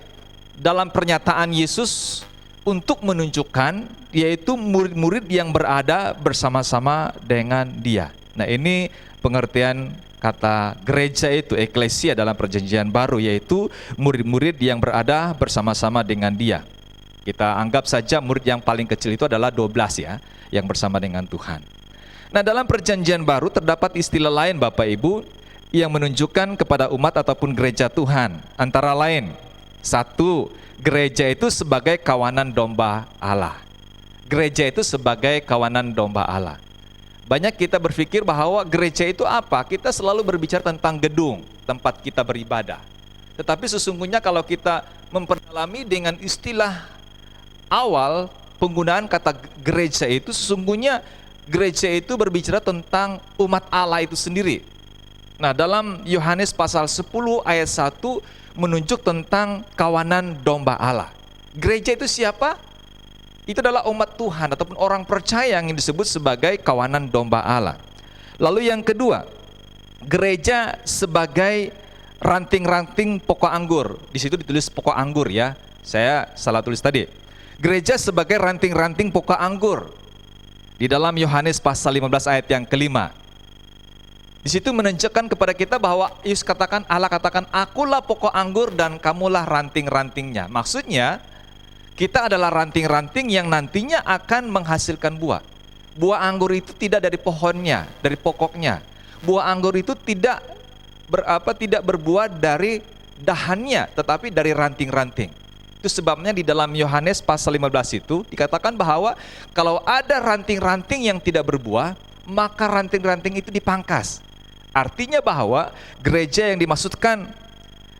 dalam pernyataan Yesus untuk menunjukkan yaitu murid-murid yang berada bersama-sama dengan Dia. Nah, ini pengertian kata gereja itu, eklesia dalam Perjanjian Baru, yaitu murid-murid yang berada bersama-sama dengan Dia. Kita anggap saja murid yang paling kecil itu adalah 12 ya, yang bersama dengan Tuhan. Nah, dalam Perjanjian Baru terdapat istilah lain Bapak Ibu yang menunjukkan kepada umat ataupun gereja Tuhan. Antara lain, satu, gereja itu sebagai kawanan domba Allah. Gereja itu sebagai kawanan domba Allah. Banyak kita berpikir bahwa gereja itu apa? Kita selalu berbicara tentang gedung, tempat kita beribadah. Tetapi sesungguhnya kalau kita memperdalami dengan istilah awal penggunaan kata gereja itu, sesungguhnya gereja itu berbicara tentang umat Allah itu sendiri. Nah, dalam Yohanes pasal 10 ayat 1 menunjuk tentang kawanan domba Allah. Gereja itu siapa? Itu adalah umat Tuhan ataupun orang percaya yang disebut sebagai kawanan domba Allah. Lalu yang kedua, gereja sebagai ranting-ranting pokok anggur. Di situ ditulis pokok anggur ya. Saya salah tulis tadi. Gereja sebagai ranting-ranting pokok anggur. Di dalam Yohanes pasal 15 ayat yang kelima. Di situ menunjukkan kepada kita bahwa Yesus katakan, Allah katakan, akulah pokok anggur dan kamulah ranting-rantingnya. Maksudnya, Kita adalah ranting-ranting yang nantinya akan menghasilkan buah. Buah anggur itu tidak dari pohonnya, dari pokoknya. Buah anggur itu tidak berbuah dari dahannya, tetapi dari ranting-ranting. Itu sebabnya di dalam Yohanes pasal 15 itu dikatakan bahwa kalau ada ranting-ranting yang tidak berbuah, maka ranting-ranting itu dipangkas. Artinya bahwa gereja yang dimaksudkan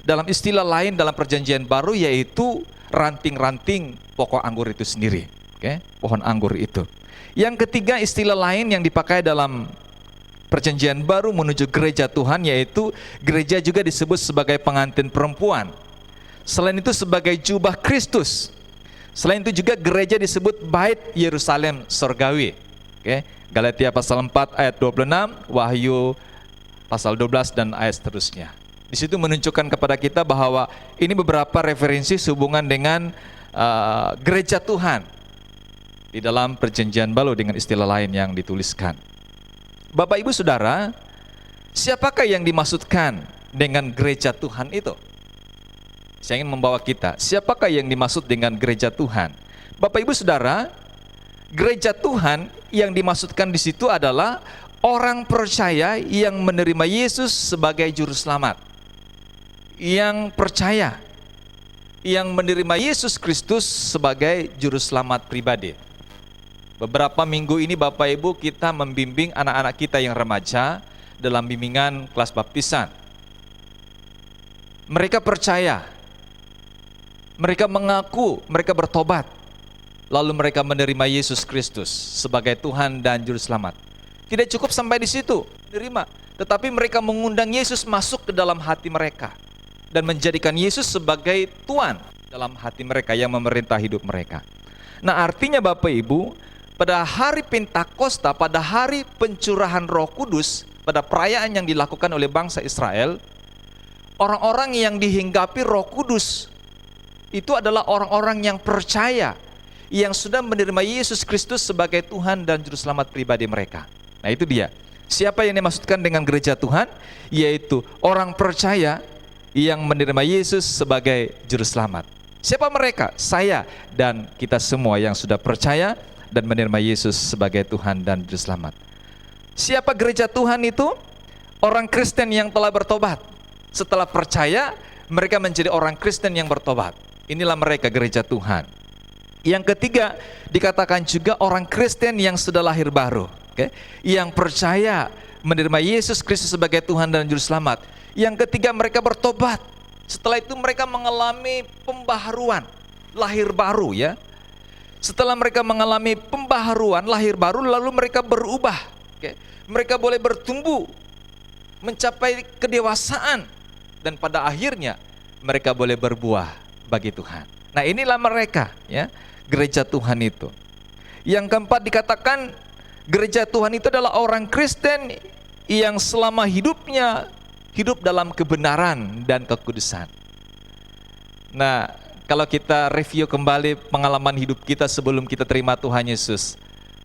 dalam istilah lain dalam perjanjian baru yaitu ranting-ranting pokok anggur itu sendiri. Oke, pohon anggur itu. Yang ketiga, istilah lain yang dipakai dalam perjanjian baru menuju gereja Tuhan yaitu gereja juga disebut sebagai pengantin perempuan. Selain itu sebagai jubah Kristus. Selain itu juga gereja disebut bait Yerusalem sorgawi. Oke, Galatia pasal 4 ayat 26, Wahyu pasal 12 dan ayat seterusnya. Di situ menunjukkan kepada kita bahwa ini beberapa referensi sehubungan dengan gereja Tuhan di dalam perjanjian baru dengan istilah lain yang dituliskan. Bapak Ibu Saudara, siapakah yang dimaksudkan dengan gereja Tuhan itu? Saya ingin membawa kita, siapakah yang dimaksud dengan gereja Tuhan? Bapak Ibu Saudara, gereja Tuhan yang dimaksudkan di situ adalah orang percaya yang menerima Yesus sebagai juru selamat. Yang percaya, yang menerima Yesus Kristus sebagai juru selamat pribadi. Beberapa minggu ini Bapak Ibu kita membimbing anak-anak kita yang remaja dalam bimbingan kelas baptisan. Mereka percaya, mereka mengaku, mereka bertobat, lalu mereka menerima Yesus Kristus sebagai Tuhan dan juru selamat. Tidak cukup sampai di situ, menerima, tetapi mereka mengundang Yesus masuk ke dalam hati mereka dan menjadikan Yesus sebagai Tuhan dalam hati mereka yang memerintah hidup mereka. Nah, artinya Bapak Ibu, pada hari Pentakosta, pada hari pencurahan Roh Kudus, pada perayaan yang dilakukan oleh bangsa Israel, orang-orang yang dihinggapi Roh Kudus itu adalah orang-orang yang percaya, yang sudah menerima Yesus Kristus sebagai Tuhan dan juru selamat pribadi mereka. Nah, itu dia. Siapa yang dimaksudkan dengan gereja Tuhan? Yaitu orang percaya yang menerima Yesus sebagai juru selamat. Siapa mereka? Saya dan kita semua yang sudah percaya dan menerima Yesus sebagai Tuhan dan juru selamat. Siapa gereja Tuhan itu? Orang Kristen yang telah bertobat. Setelah percaya, mereka menjadi orang Kristen yang bertobat. Inilah mereka gereja Tuhan. Yang ketiga, dikatakan juga orang Kristen yang sudah lahir baru. Yang percaya menerima Yesus Kristus sebagai Tuhan dan juru selamat. Yang ketiga, mereka bertobat. Setelah itu mereka mengalami pembaharuan, lahir baru ya. Setelah mereka mengalami pembaharuan, lahir baru, lalu mereka berubah. Mereka boleh bertumbuh, mencapai kedewasaan, dan pada akhirnya mereka boleh berbuah bagi Tuhan. Nah, inilah mereka ya, gereja Tuhan itu. Yang keempat dikatakan gereja Tuhan itu adalah orang Kristen yang selama hidupnya hidup dalam kebenaran dan kekudusan. Nah, kalau kita review kembali pengalaman hidup kita sebelum kita terima Tuhan Yesus,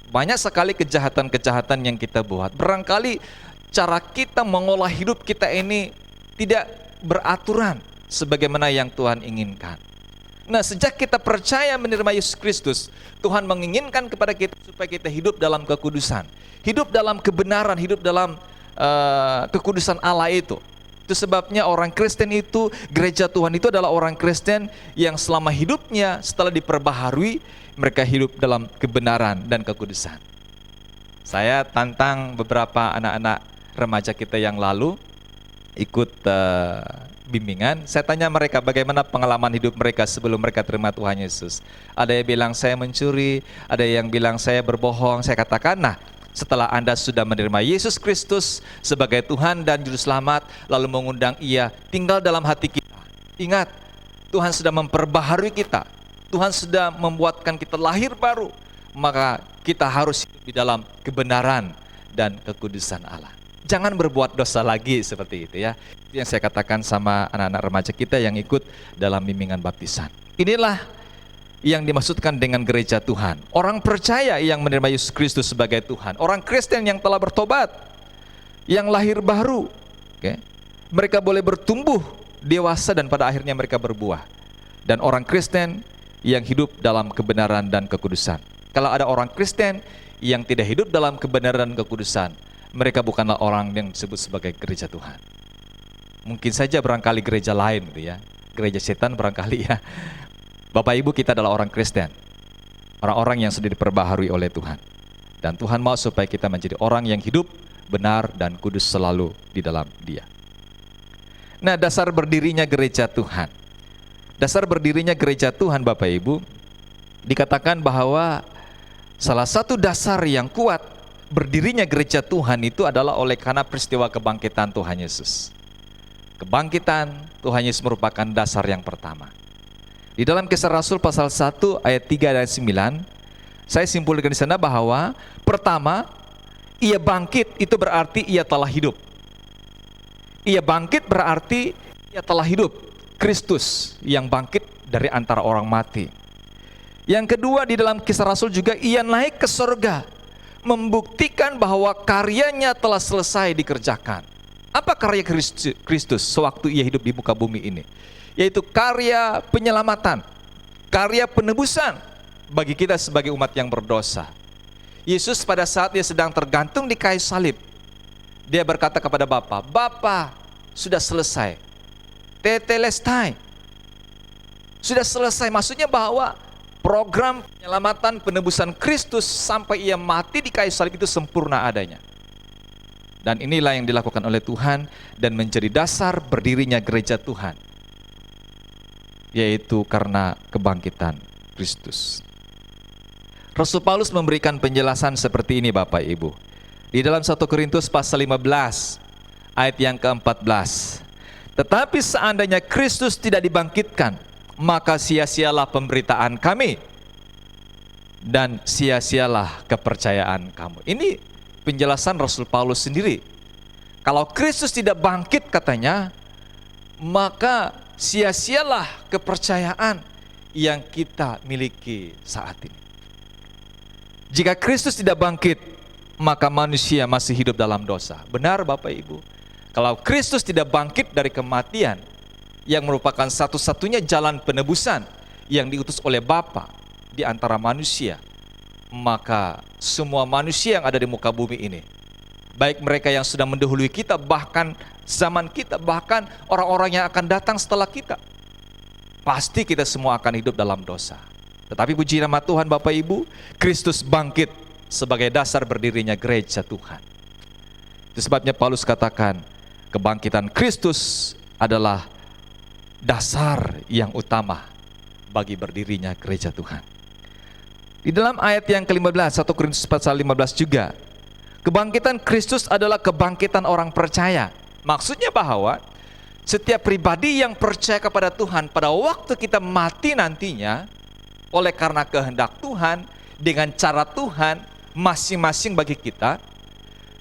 banyak sekali kejahatan-kejahatan yang kita buat. Barangkali cara kita mengolah hidup kita ini tidak beraturan sebagaimana yang Tuhan inginkan. Nah, sejak kita percaya menerima Yesus Kristus, Tuhan menginginkan kepada kita supaya kita hidup dalam kekudusan, hidup dalam kebenaran, hidup dalam kekudusan Allah itu. Itu sebabnya orang Kristen itu, gereja Tuhan itu adalah orang Kristen yang selama hidupnya setelah diperbaharui, mereka hidup dalam kebenaran dan kekudusan. Saya tantang beberapa anak-anak remaja kita yang lalu ikut bimbingan. Saya tanya mereka bagaimana pengalaman hidup mereka sebelum mereka terima Tuhan Yesus. Ada yang bilang saya mencuri, ada yang bilang saya berbohong. Saya katakan, nah, setelah Anda sudah menerima Yesus Kristus sebagai Tuhan dan Juru Selamat, lalu mengundang Ia tinggal dalam hati kita. Ingat, Tuhan sudah memperbaharui kita. Tuhan sudah membuatkan kita lahir baru. Maka kita harus hidup di dalam kebenaran dan kekudusan Allah. Jangan berbuat dosa lagi seperti itu ya. Itu yang saya katakan sama anak-anak remaja kita yang ikut dalam bimbingan baptisan. Inilah yang dimaksudkan dengan gereja Tuhan. Orang percaya yang menerima Yesus Kristus sebagai Tuhan. Orang Kristen yang telah bertobat, yang lahir baru. Mereka boleh bertumbuh dewasa dan pada akhirnya mereka berbuah. Dan orang Kristen yang hidup dalam kebenaran dan kekudusan. Kalau ada orang Kristen yang tidak hidup dalam kebenaran dan kekudusan, mereka bukanlah orang yang disebut sebagai gereja Tuhan. Mungkin saja barangkali gereja lain gitu ya, gereja setan barangkali ya. Bapak Ibu, kita adalah orang Kristen, orang-orang yang sudah diperbaharui oleh Tuhan. Dan Tuhan mau supaya kita menjadi orang yang hidup, benar, dan kudus selalu di dalam Dia. Nah, dasar berdirinya gereja Tuhan. Dasar berdirinya gereja Tuhan Bapak Ibu, dikatakan bahwa salah satu dasar yang kuat berdirinya gereja Tuhan itu adalah oleh karena peristiwa kebangkitan Tuhan Yesus. Kebangkitan Tuhan Yesus merupakan dasar yang pertama. Di dalam Kisah Rasul pasal 1 ayat 3 dan 9, saya simpulkan di sana bahwa pertama, ia bangkit itu berarti ia telah hidup. Ia bangkit berarti ia telah hidup. Kristus yang bangkit dari antara orang mati. Yang kedua, di dalam Kisah Rasul juga ia naik ke surga, membuktikan bahwa karyanya telah selesai dikerjakan. Apa karya Kristus sewaktu ia hidup di muka bumi ini? Yaitu karya penyelamatan, karya penebusan bagi kita sebagai umat yang berdosa. Yesus pada saat dia sedang tergantung di kayu salib, dia berkata kepada Bapa, "Bapa, sudah selesai. Tetelestai." Sudah selesai, maksudnya bahwa program penyelamatan penebusan Kristus sampai ia mati di kayu salib itu sempurna adanya. Dan inilah yang dilakukan oleh Tuhan dan menjadi dasar berdirinya gereja Tuhan, yaitu karena kebangkitan Kristus. Rasul Paulus memberikan penjelasan seperti ini Bapak Ibu. Di dalam 1 Korintus pasal 15 ayat yang ke-14. Tetapi seandainya Kristus tidak dibangkitkan, maka sia-sialah pemberitaan kami dan sia-sialah kepercayaan kamu. Ini penjelasan Rasul Paulus sendiri. Kalau Kristus tidak bangkit katanya, maka sia-sialah kepercayaan yang kita miliki saat ini. Jika Kristus tidak bangkit, maka manusia masih hidup dalam dosa. Benar Bapak Ibu? Kalau Kristus tidak bangkit dari kematian, yang merupakan satu-satunya jalan penebusan yang diutus oleh Bapa di antara manusia, maka semua manusia yang ada di muka bumi ini, baik mereka yang sudah mendahului kita, bahkan zaman kita, bahkan orang-orang yang akan datang setelah kita, pasti kita semua akan hidup dalam dosa. Tetapi puji nama Tuhan Bapak Ibu, Kristus bangkit sebagai dasar berdirinya gereja Tuhan. Itu sebabnya Paulus katakan, kebangkitan Kristus adalah dasar yang utama bagi berdirinya gereja Tuhan. Di dalam ayat yang ke-15, 1 Korintus pasal 15 juga, kebangkitan Kristus adalah kebangkitan orang percaya. Maksudnya bahwa setiap pribadi yang percaya kepada Tuhan pada waktu kita mati nantinya, oleh karena kehendak Tuhan, dengan cara Tuhan, masing-masing bagi kita,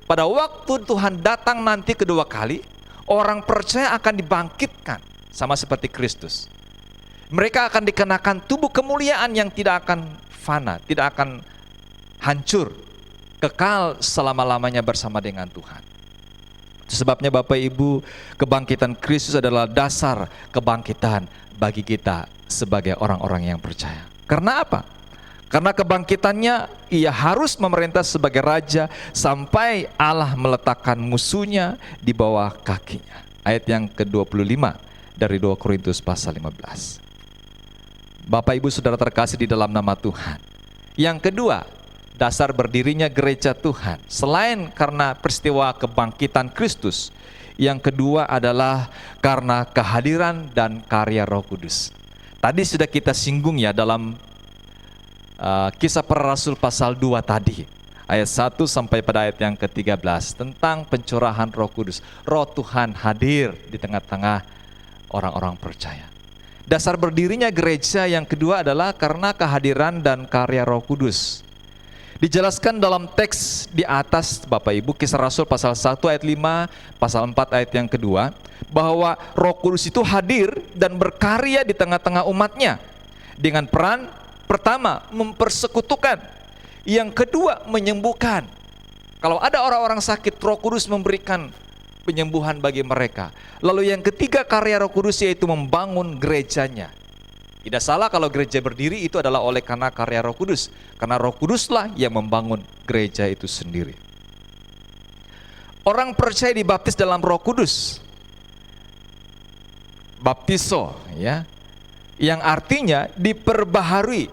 pada waktu Tuhan datang nanti kedua kali, orang percaya akan dibangkitkan sama seperti Kristus. Mereka akan dikenakan tubuh kemuliaan yang tidak akan fana, tidak akan hancur, kekal selama-lamanya bersama dengan Tuhan. Sebabnya Bapak Ibu, kebangkitan Kristus adalah dasar kebangkitan bagi kita sebagai orang-orang yang percaya. Karena apa? Karena kebangkitannya ia harus memerintah sebagai raja sampai Allah meletakkan musuhnya di bawah kakinya. Ayat yang ke-25 dari 2 Korintus pasal 15. Bapak Ibu Saudara terkasih di dalam nama Tuhan. Yang kedua, dasar berdirinya gereja Tuhan, selain karena peristiwa kebangkitan Kristus, yang kedua adalah karena kehadiran dan karya Roh Kudus. Tadi sudah kita singgung ya dalam Kisah Para Rasul pasal 2 tadi, ayat 1 sampai pada ayat yang ke-13 tentang pencurahan Roh Kudus. Roh Tuhan hadir di tengah-tengah orang-orang percaya. Dasar berdirinya gereja yang kedua adalah karena kehadiran dan karya Roh Kudus. Dijelaskan dalam teks di atas Bapak Ibu, Kisah Rasul pasal 1 ayat 5, pasal 4 ayat yang kedua, bahwa Roh Kudus itu hadir dan berkarya di tengah-tengah umatnya dengan peran pertama mempersekutukan, yang kedua menyembuhkan. Kalau ada orang-orang sakit, Roh Kudus memberikan penyembuhan bagi mereka. Lalu yang ketiga karya Roh Kudus yaitu membangun gerejanya. Tidak salah kalau gereja berdiri itu adalah oleh karena karya Roh Kudus. Karena Roh Kuduslah yang membangun gereja itu sendiri. Orang percaya dibaptis dalam Roh Kudus. Baptiso, ya. Yang artinya diperbaharui.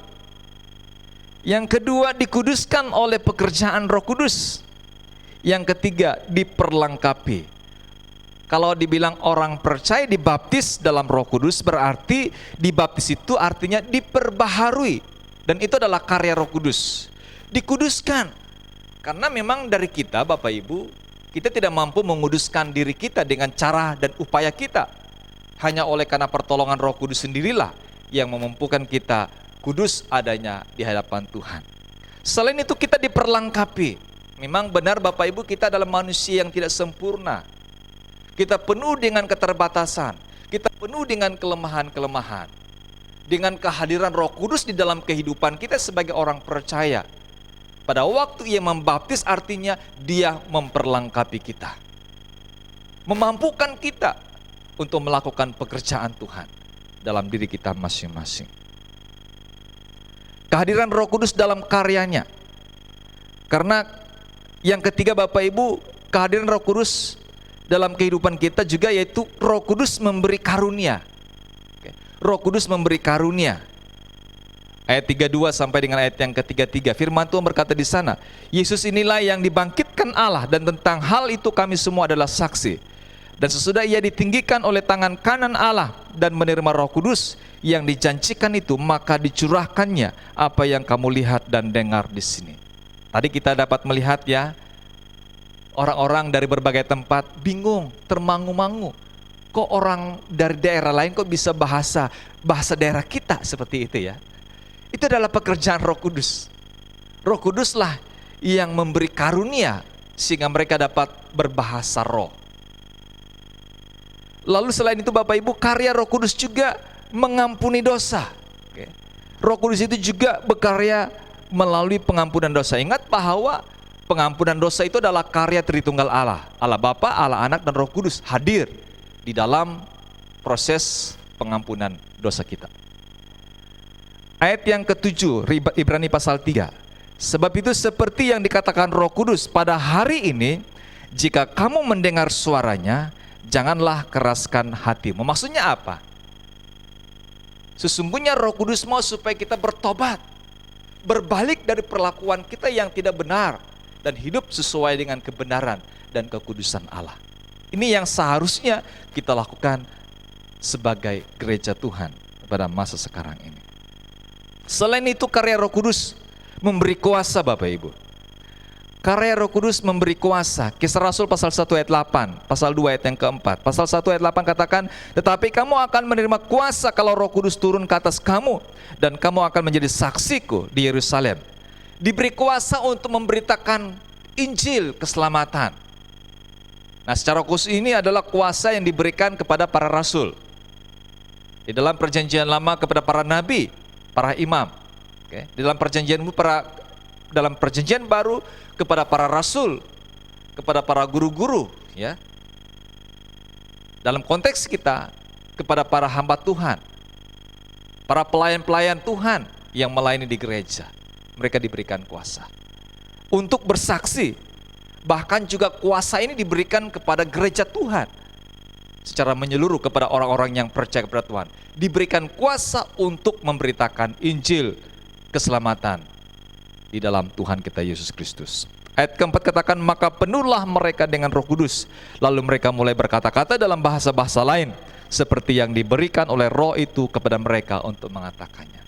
Yang kedua, dikuduskan oleh pekerjaan Roh Kudus. Yang ketiga, diperlengkapi. Kalau dibilang orang percaya dibaptis dalam Roh Kudus, berarti dibaptis itu artinya diperbaharui. Dan itu adalah karya Roh Kudus. Dikuduskan. Karena memang dari kita, Bapak Ibu, kita tidak mampu menguduskan diri kita dengan cara dan upaya kita. Hanya oleh karena pertolongan Roh Kudus sendirilah yang memampukan kita kudus adanya di hadapan Tuhan. Selain itu kita diperlengkapi. Memang benar Bapak Ibu, kita adalah manusia yang tidak sempurna. Kita penuh dengan keterbatasan, kita penuh dengan kelemahan-kelemahan. Dengan kehadiran Roh Kudus di dalam kehidupan kita sebagai orang percaya, pada waktu Ia membaptis artinya Dia memperlengkapi kita, memampukan kita untuk melakukan pekerjaan Tuhan dalam diri kita masing-masing. Kehadiran Roh Kudus dalam karyanya. Karena yang ketiga Bapak Ibu, kehadiran Roh Kudus dalam kehidupan kita juga yaitu Roh Kudus memberi karunia. Roh Kudus memberi karunia. Ayat 32 sampai dengan ayat yang ke-33, firman Tuhan berkata di sana, Yesus inilah yang dibangkitkan Allah dan tentang hal itu kami semua adalah saksi. Dan sesudah Ia ditinggikan oleh tangan kanan Allah dan menerima Roh Kudus yang dijanjikan itu, maka dicurahkannya apa yang kamu lihat dan dengar di sini. Tadi kita dapat melihat ya, orang-orang dari berbagai tempat bingung, termangu-mangu. Kok orang dari daerah lain kok bisa bahasa daerah kita seperti itu ya? Itu adalah pekerjaan Roh Kudus. Roh Kuduslah yang memberi karunia sehingga mereka dapat berbahasa roh. Lalu selain itu Bapak Ibu, karya Roh Kudus juga mengampuni dosa. Roh Kudus itu juga berkarya melalui pengampunan dosa. Ingat bahwa pengampunan dosa itu adalah karya Tritunggal Allah. Allah Bapa, Allah Anak, dan Roh Kudus hadir di dalam proses pengampunan dosa kita. Ayat yang ke-7, Ibrani pasal 3. Sebab itu seperti yang dikatakan Roh Kudus, pada hari ini jika kamu mendengar suaranya, janganlah keraskan hatimu. Maksudnya apa? Sesungguhnya Roh Kudus mau supaya kita bertobat, berbalik dari perlakuan kita yang tidak benar, dan hidup sesuai dengan kebenaran dan kekudusan Allah. Ini yang seharusnya kita lakukan sebagai gereja Tuhan pada masa sekarang ini. Selain itu karya Roh Kudus memberi kuasa Bapak Ibu. Karya Roh Kudus memberi kuasa. Kisah Rasul pasal 1 ayat 8, pasal 2 ayat yang keempat. Pasal 1 ayat 8 katakan, tetapi kamu akan menerima kuasa kalau Roh Kudus turun ke atas kamu, dan kamu akan menjadi saksiku di Yerusalem. Diberi kuasa untuk memberitakan Injil keselamatan. Nah, secara khusus ini adalah kuasa yang diberikan kepada para rasul. Di dalam perjanjian lama kepada para nabi, para imam. Di dalam perjanjian baru kepada para rasul, kepada para guru-guru, ya. Dalam konteks kita kepada para hamba Tuhan, para pelayan-pelayan Tuhan yang melayani di gereja. Mereka diberikan kuasa untuk bersaksi. Bahkan juga kuasa ini diberikan kepada gereja Tuhan secara menyeluruh kepada orang-orang yang percaya kepada Tuhan. Diberikan kuasa untuk memberitakan Injil keselamatan di dalam Tuhan kita Yesus Kristus. Ayat keempat katakan, maka penuhlah mereka dengan Roh Kudus, lalu mereka mulai berkata-kata dalam bahasa-bahasa lain seperti yang diberikan oleh Roh itu kepada mereka untuk mengatakannya.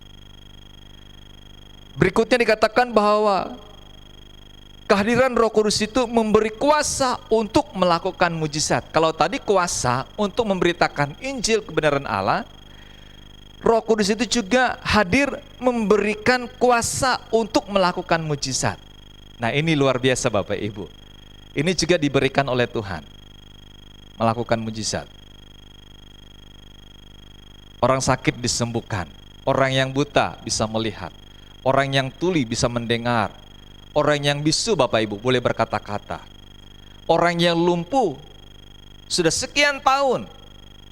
Berikutnya dikatakan bahwa kehadiran Roh Kudus itu memberi kuasa untuk melakukan mujizat. Kalau tadi kuasa untuk memberitakan Injil kebenaran Allah, Roh Kudus itu juga hadir memberikan kuasa untuk melakukan mujizat. Nah, ini luar biasa Bapak Ibu. Ini juga diberikan oleh Tuhan, melakukan mujizat. Orang sakit disembuhkan, orang yang buta bisa melihat, orang yang tuli bisa mendengar, orang yang bisu Bapak Ibu boleh berkata-kata, orang yang lumpuh sudah sekian tahun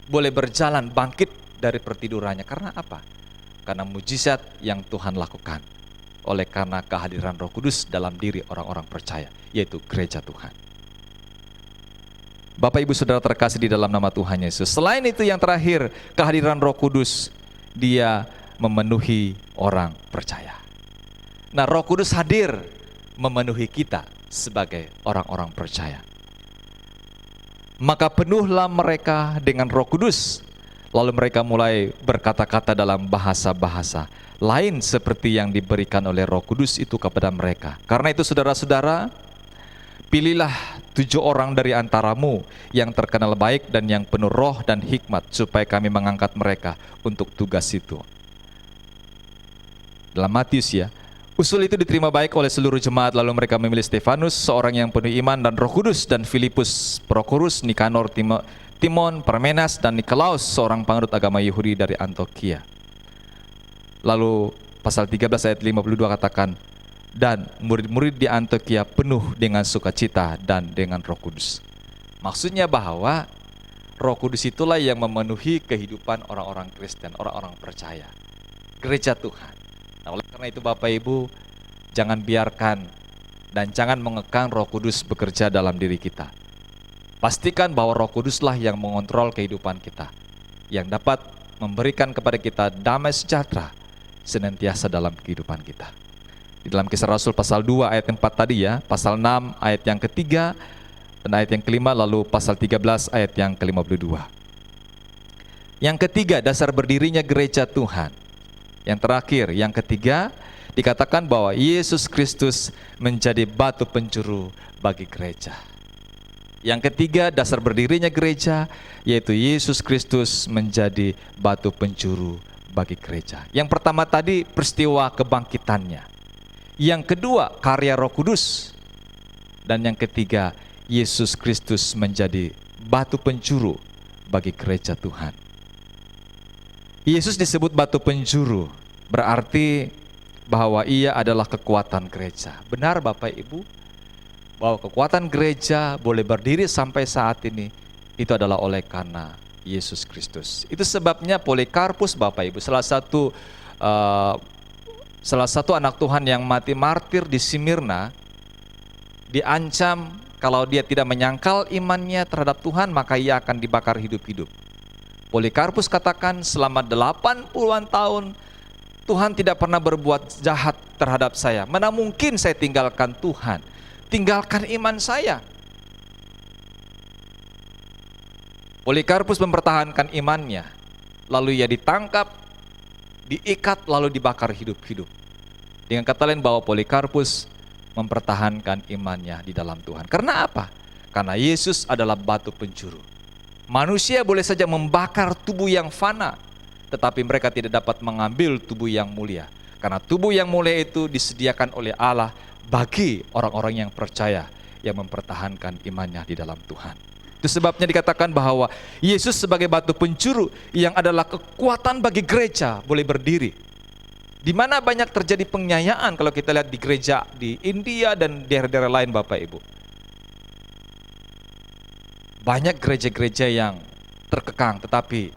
boleh berjalan bangkit dari pertidurannya. Karena apa? karena mujizat yang Tuhan lakukan oleh karena kehadiran Roh Kudus dalam diri orang-orang percaya, yaitu gereja Tuhan. Bapak Ibu Saudara terkasih di dalam nama Tuhan Yesus. Selain itu yang terakhir, kehadiran Roh Kudus, dia memenuhi orang percaya. Nah, Roh Kudus hadir memenuhi kita sebagai orang-orang percaya. Maka penuhlah mereka dengan Roh Kudus. Lalu mereka mulai berkata-kata dalam bahasa-bahasa lain seperti yang diberikan oleh Roh Kudus itu kepada mereka. Karena itu saudara-saudara, pilihlah 7 orang dari antaramu yang terkenal baik dan yang penuh roh dan hikmat, supaya kami mengangkat mereka untuk tugas itu. Dalam Matius ya, usul itu diterima baik oleh seluruh jemaat. Lalu mereka memilih Stefanus, seorang yang penuh iman dan Roh Kudus, dan Filipus, Prokorus, Nikanor, Timon, Parmenas, dan Nikolaus, seorang penganut agama Yahudi dari Antioquia. Lalu pasal 13 ayat 52 katakan, dan murid-murid di Antioquia penuh dengan sukacita dan dengan Roh Kudus. Maksudnya bahwa Roh Kudus itulah yang memenuhi kehidupan orang-orang Kristen, orang-orang percaya, gereja Tuhan. Nah, oleh karena itu Bapak Ibu, jangan biarkan dan jangan mengekang Roh Kudus bekerja dalam diri kita. Pastikan bahwa Roh Kuduslah yang mengontrol kehidupan kita, yang dapat memberikan kepada kita damai sejahtera senantiasa dalam kehidupan kita. Di dalam Kisah Rasul pasal 2 ayat 4 tadi ya, pasal 6 ayat yang ketiga dan ayat yang kelima, lalu pasal 13 ayat yang ke-52. Yang ketiga, dasar berdirinya gereja Tuhan. Yang terakhir, yang ketiga, dikatakan bahwa Yesus Kristus menjadi batu penjuru bagi gereja. Yang ketiga, dasar berdirinya gereja, yaitu Yesus Kristus menjadi batu penjuru bagi gereja. Yang pertama tadi peristiwa kebangkitannya. Yang kedua, karya Roh Kudus. Dan yang ketiga, Yesus Kristus menjadi batu penjuru bagi gereja Tuhan. Yesus disebut batu penjuru, berarti bahwa ia adalah kekuatan gereja. Benar Bapak Ibu, bahwa kekuatan gereja boleh berdiri sampai saat ini, itu adalah oleh karena Yesus Kristus. Itu sebabnya Polikarpus Bapak Ibu, salah satu anak Tuhan yang mati martir di Smyrna, diancam kalau dia tidak menyangkal imannya terhadap Tuhan, maka ia akan dibakar hidup-hidup. Polikarpus katakan, selama 80-an tahun Tuhan tidak pernah berbuat jahat terhadap saya. Mana mungkin saya tinggalkan Tuhan, tinggalkan iman saya. Polikarpus mempertahankan imannya, lalu ia ditangkap, diikat, lalu dibakar hidup-hidup. Dengan kata lain bahwa Polikarpus mempertahankan imannya di dalam Tuhan. Karena apa? Karena Yesus adalah batu penjuru. Manusia boleh saja membakar tubuh yang fana, tetapi mereka tidak dapat mengambil tubuh yang mulia. Karena tubuh yang mulia itu disediakan oleh Allah bagi orang-orang yang percaya, yang mempertahankan imannya di dalam Tuhan. Itu sebabnya dikatakan bahwa Yesus sebagai batu penjuru yang adalah kekuatan bagi gereja boleh berdiri. Di mana banyak terjadi penganiayaan kalau kita lihat di gereja di India dan daerah-daerah lain Bapak Ibu. Banyak gereja-gereja yang terkekang, tetapi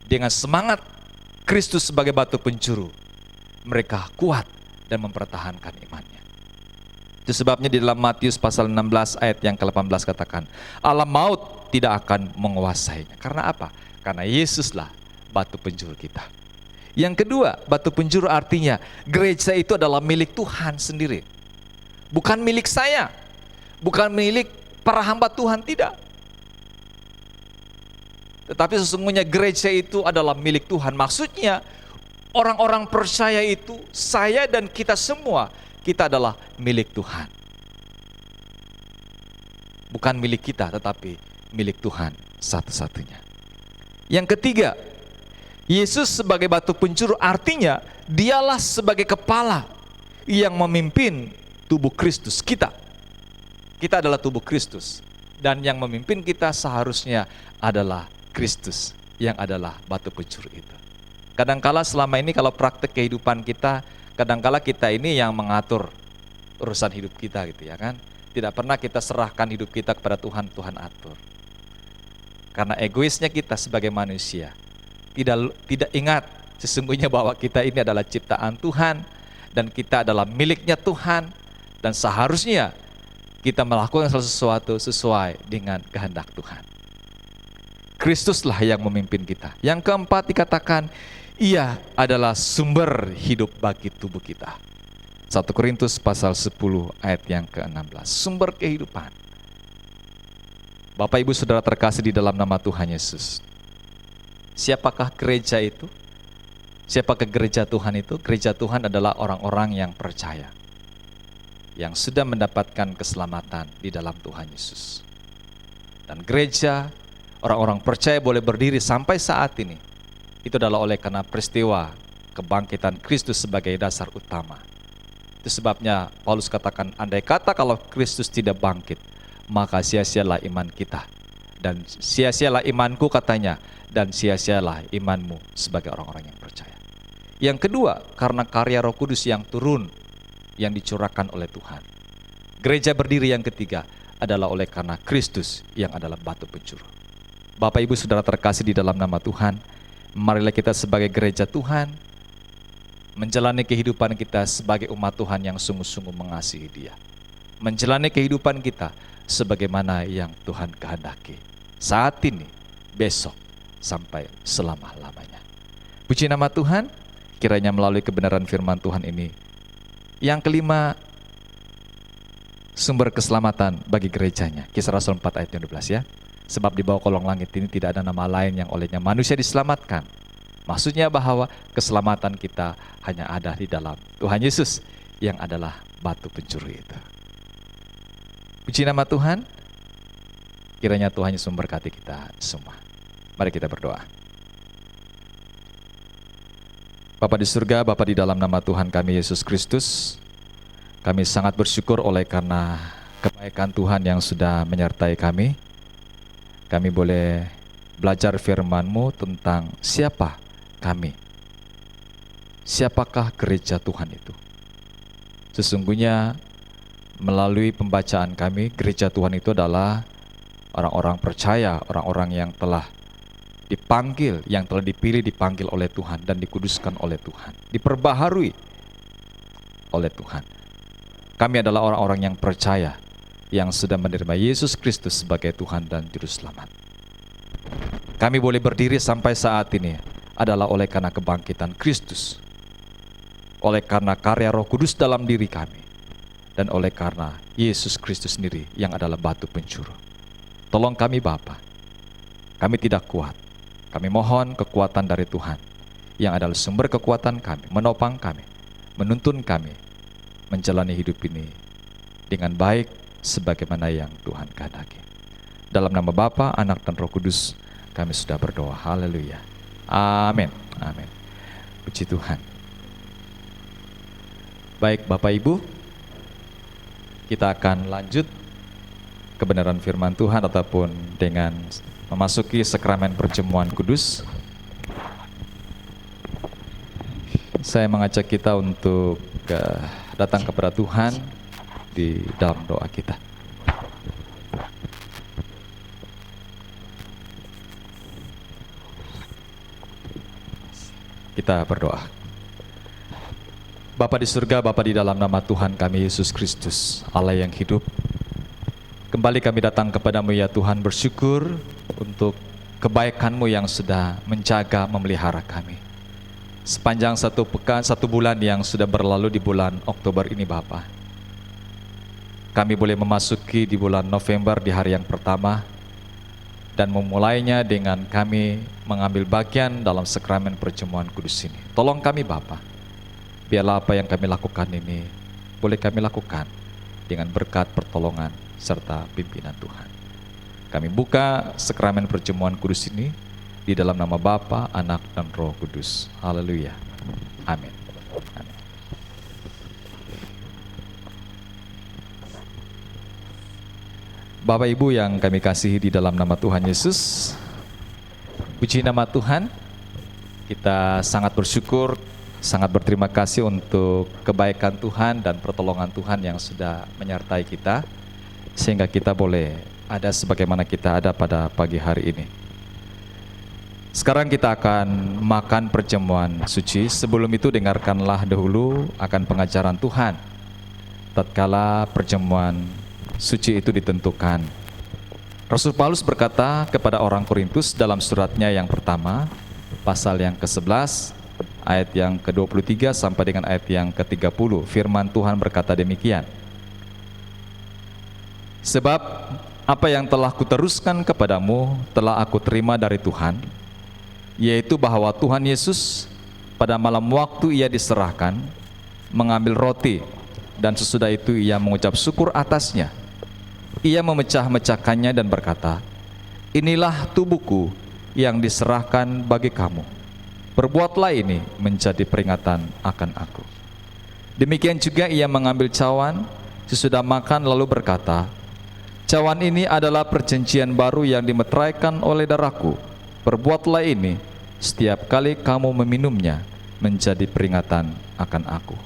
dengan semangat Kristus sebagai batu penjuru, mereka kuat dan mempertahankan imannya. Itu sebabnya di dalam Matius pasal 16 ayat yang ke-18 katakan, alam maut tidak akan menguasainya. Karena apa? Karena Yesuslah batu penjuru kita. Yang kedua, batu penjuru artinya gereja itu adalah milik Tuhan sendiri. Bukan milik saya, bukan milik para hamba Tuhan, tidak. Tetapi sesungguhnya gereja itu adalah milik Tuhan. Maksudnya orang-orang percaya itu, saya dan kita semua, kita adalah milik Tuhan. Bukan milik kita, tetapi milik Tuhan satu-satunya. Yang ketiga, Yesus sebagai batu penjuru artinya dialah sebagai kepala yang memimpin tubuh Kristus kita. Kita adalah tubuh Kristus, dan yang memimpin kita seharusnya adalah Kristus yang adalah batu penjuru itu. Kadangkala selama ini kalau praktek kehidupan kita, kadangkala kita ini yang mengatur urusan hidup kita gitu ya kan. Tidak pernah kita serahkan hidup kita kepada Tuhan, Tuhan atur. Karena egoisnya kita sebagai manusia. Tidak ingat Sesungguhnya bahwa kita ini adalah ciptaan Tuhan dan kita adalah miliknya Tuhan, dan seharusnya kita melakukan sesuatu sesuai dengan kehendak Tuhan. Kristuslah yang memimpin kita. Yang keempat dikatakan, Ia adalah sumber hidup bagi tubuh kita. 1 Korintus pasal 10 ayat yang ke-16. Sumber kehidupan. Bapak Ibu Saudara terkasih di dalam nama Tuhan Yesus. Siapakah gereja itu? Siapakah gereja Tuhan itu? Gereja Tuhan adalah orang-orang yang percaya, yang sudah mendapatkan keselamatan di dalam Tuhan Yesus. Dan gereja, orang-orang percaya boleh berdiri sampai saat ini, itu adalah oleh karena peristiwa kebangkitan Kristus sebagai dasar utama. Itu sebabnya Paulus katakan, andai kata kalau Kristus tidak bangkit, maka sia-sialah iman kita. Dan sia-sialah imanku katanya, dan sia-sialah imanmu sebagai orang-orang yang percaya. Yang kedua, karena karya Roh Kudus yang turun, yang dicurahkan oleh Tuhan. Gereja berdiri yang ketiga adalah oleh karena Kristus yang adalah batu penjuru. Bapak Ibu Saudara terkasih di dalam nama Tuhan, marilah kita sebagai gereja Tuhan menjalani kehidupan kita sebagai umat Tuhan yang sungguh-sungguh mengasihi Dia. Menjalani kehidupan kita sebagaimana yang Tuhan kehendaki. Saat ini, besok, sampai selama-lamanya. Puji nama Tuhan, kiranya melalui kebenaran firman Tuhan ini. Yang kelima, sumber keselamatan bagi gerejanya. Kisah Rasul 4 ayat 12 ya. Sebab di bawah kolong langit ini tidak ada nama lain yang olehnya manusia diselamatkan. Maksudnya bahwa keselamatan kita hanya ada di dalam Tuhan Yesus yang adalah batu penjuru itu. Puji nama Tuhan, kiranya Tuhan Yesus memberkati kita semua. Mari kita berdoa. Bapa di surga, Bapa di dalam nama Tuhan kami Yesus Kristus, kami sangat bersyukur oleh karena kebaikan Tuhan yang sudah menyertai kami. Kami boleh belajar firman-Mu tentang siapa kami. Siapakah gereja Tuhan itu? Sesungguhnya melalui pembacaan kami, gereja Tuhan itu adalah orang-orang percaya, orang-orang yang telah dipanggil, yang telah dipilih, dipanggil oleh Tuhan dan dikuduskan oleh Tuhan, diperbaharui oleh Tuhan. Kami adalah orang-orang yang percaya, yang sudah menerima Yesus Kristus sebagai Tuhan dan Juru Selamat. Kami boleh berdiri sampai saat ini adalah oleh karena kebangkitan Kristus, oleh karena karya Roh Kudus dalam diri kami, dan oleh karena Yesus Kristus sendiri yang adalah batu penjuru. Tolong kami Bapa, kami tidak kuat. Kami mohon kekuatan dari Tuhan yang adalah sumber kekuatan kami, menopang kami, menuntun kami menjalani hidup ini dengan baik sebagaimana yang Tuhan kehendaki. Dalam nama Bapa, Anak dan Roh Kudus kami sudah berdoa. Haleluya. Amin. Amin. Puji Tuhan. Baik Bapak Ibu, kita akan lanjut kebenaran firman Tuhan ataupun dengan memasuki sakramen perjamuan kudus. Saya mengajak kita untuk datang kepada Tuhan di dalam doa kita. Kita berdoa. Bapa di surga, Bapa di dalam nama Tuhan kami Yesus Kristus, Allah yang hidup, kembali kami datang kepadamu ya Tuhan, bersyukur untuk kebaikan-Mu yang sudah menjaga, memelihara kami. Sepanjang satu bulan yang sudah berlalu di bulan Oktober ini Bapa, kami boleh memasuki di bulan November di hari yang pertama, dan memulainya dengan kami mengambil bagian dalam sakramen perjamuan kudus ini. Tolong kami Bapa, biarlah apa yang kami lakukan ini boleh kami lakukan dengan berkat pertolongan serta pimpinan Tuhan. Kami buka sakramen perjamuan kudus ini di dalam nama Bapa, Anak, dan Roh Kudus. Haleluya. Amin. Amin. Bapak Ibu yang kami kasihi di dalam nama Tuhan Yesus, puji nama Tuhan. Kita sangat bersyukur, sangat berterima kasih untuk kebaikan Tuhan dan pertolongan Tuhan yang sudah menyertai kita, sehingga kita boleh ada sebagaimana kita ada pada pagi hari ini. Sekarang kita akan makan perjamuan suci. Sebelum itu dengarkanlah dahulu akan pengajaran Tuhan tatkala perjamuan suci itu ditentukan. Rasul Paulus berkata kepada orang Korintus dalam suratnya yang pertama, pasal yang ke-11, ayat yang ke-23 sampai dengan ayat yang ke-30. Firman Tuhan berkata demikian. Sebab apa yang telah kuteruskan kepadamu telah aku terima dari Tuhan, yaitu bahwa Tuhan Yesus pada malam waktu ia diserahkan, mengambil roti, dan sesudah itu ia mengucap syukur atasnya. Ia memecah-mecahkannya dan berkata, inilah tubuhku yang diserahkan bagi kamu. Perbuatlah ini menjadi peringatan akan aku. Demikian juga ia mengambil cawan sesudah makan lalu berkata, cawan ini adalah perjanjian baru yang dimeteraikan oleh darahku. Perbuatlah ini setiap kali kamu meminumnya menjadi peringatan akan aku.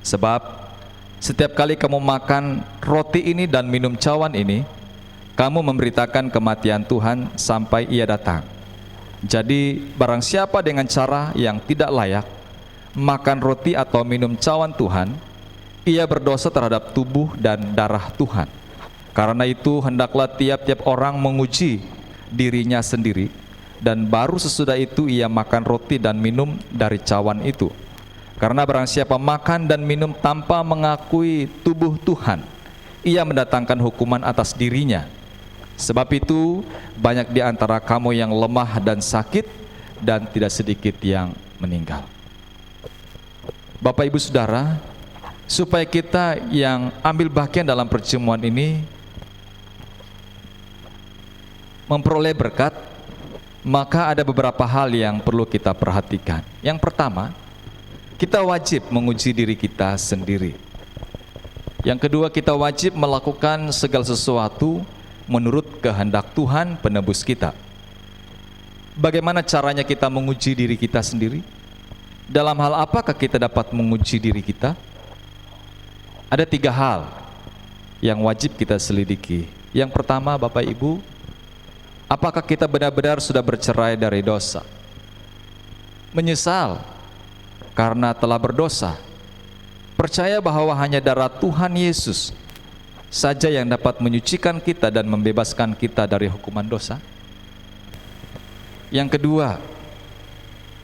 Sebab setiap kali kamu makan roti ini dan minum cawan ini, kamu memberitakan kematian Tuhan sampai ia datang. Jadi barang siapa dengan cara yang tidak layak makan roti atau minum cawan Tuhan, ia berdosa terhadap tubuh dan darah Tuhan. Karena itu hendaklah tiap-tiap orang menguji dirinya sendiri, dan baru sesudah itu ia makan roti dan minum dari cawan itu. Karena barang siapa makan dan minum tanpa mengakui tubuh Tuhan, ia mendatangkan hukuman atas dirinya. Sebab itu banyak di antara kamu yang lemah dan sakit, dan tidak sedikit yang meninggal. Bapak Ibu Saudara, supaya kita yang ambil bagian dalam perjamuan ini memperoleh berkat, maka ada beberapa hal yang perlu kita perhatikan. Yang pertama, kita wajib menguji diri kita sendiri. Yang kedua, kita wajib melakukan segala sesuatu menurut kehendak Tuhan penebus kita. Bagaimana caranya kita menguji diri kita sendiri? Dalam hal apakah kita dapat menguji diri kita? Ada 3 hal yang wajib kita selidiki. Yang pertama, Bapak Ibu, apakah kita benar-benar sudah bercerai dari dosa? Menyesal karena telah berdosa, percaya bahwa hanya darah Tuhan Yesus saja yang dapat menyucikan kita dan membebaskan kita dari hukuman dosa. Yang kedua,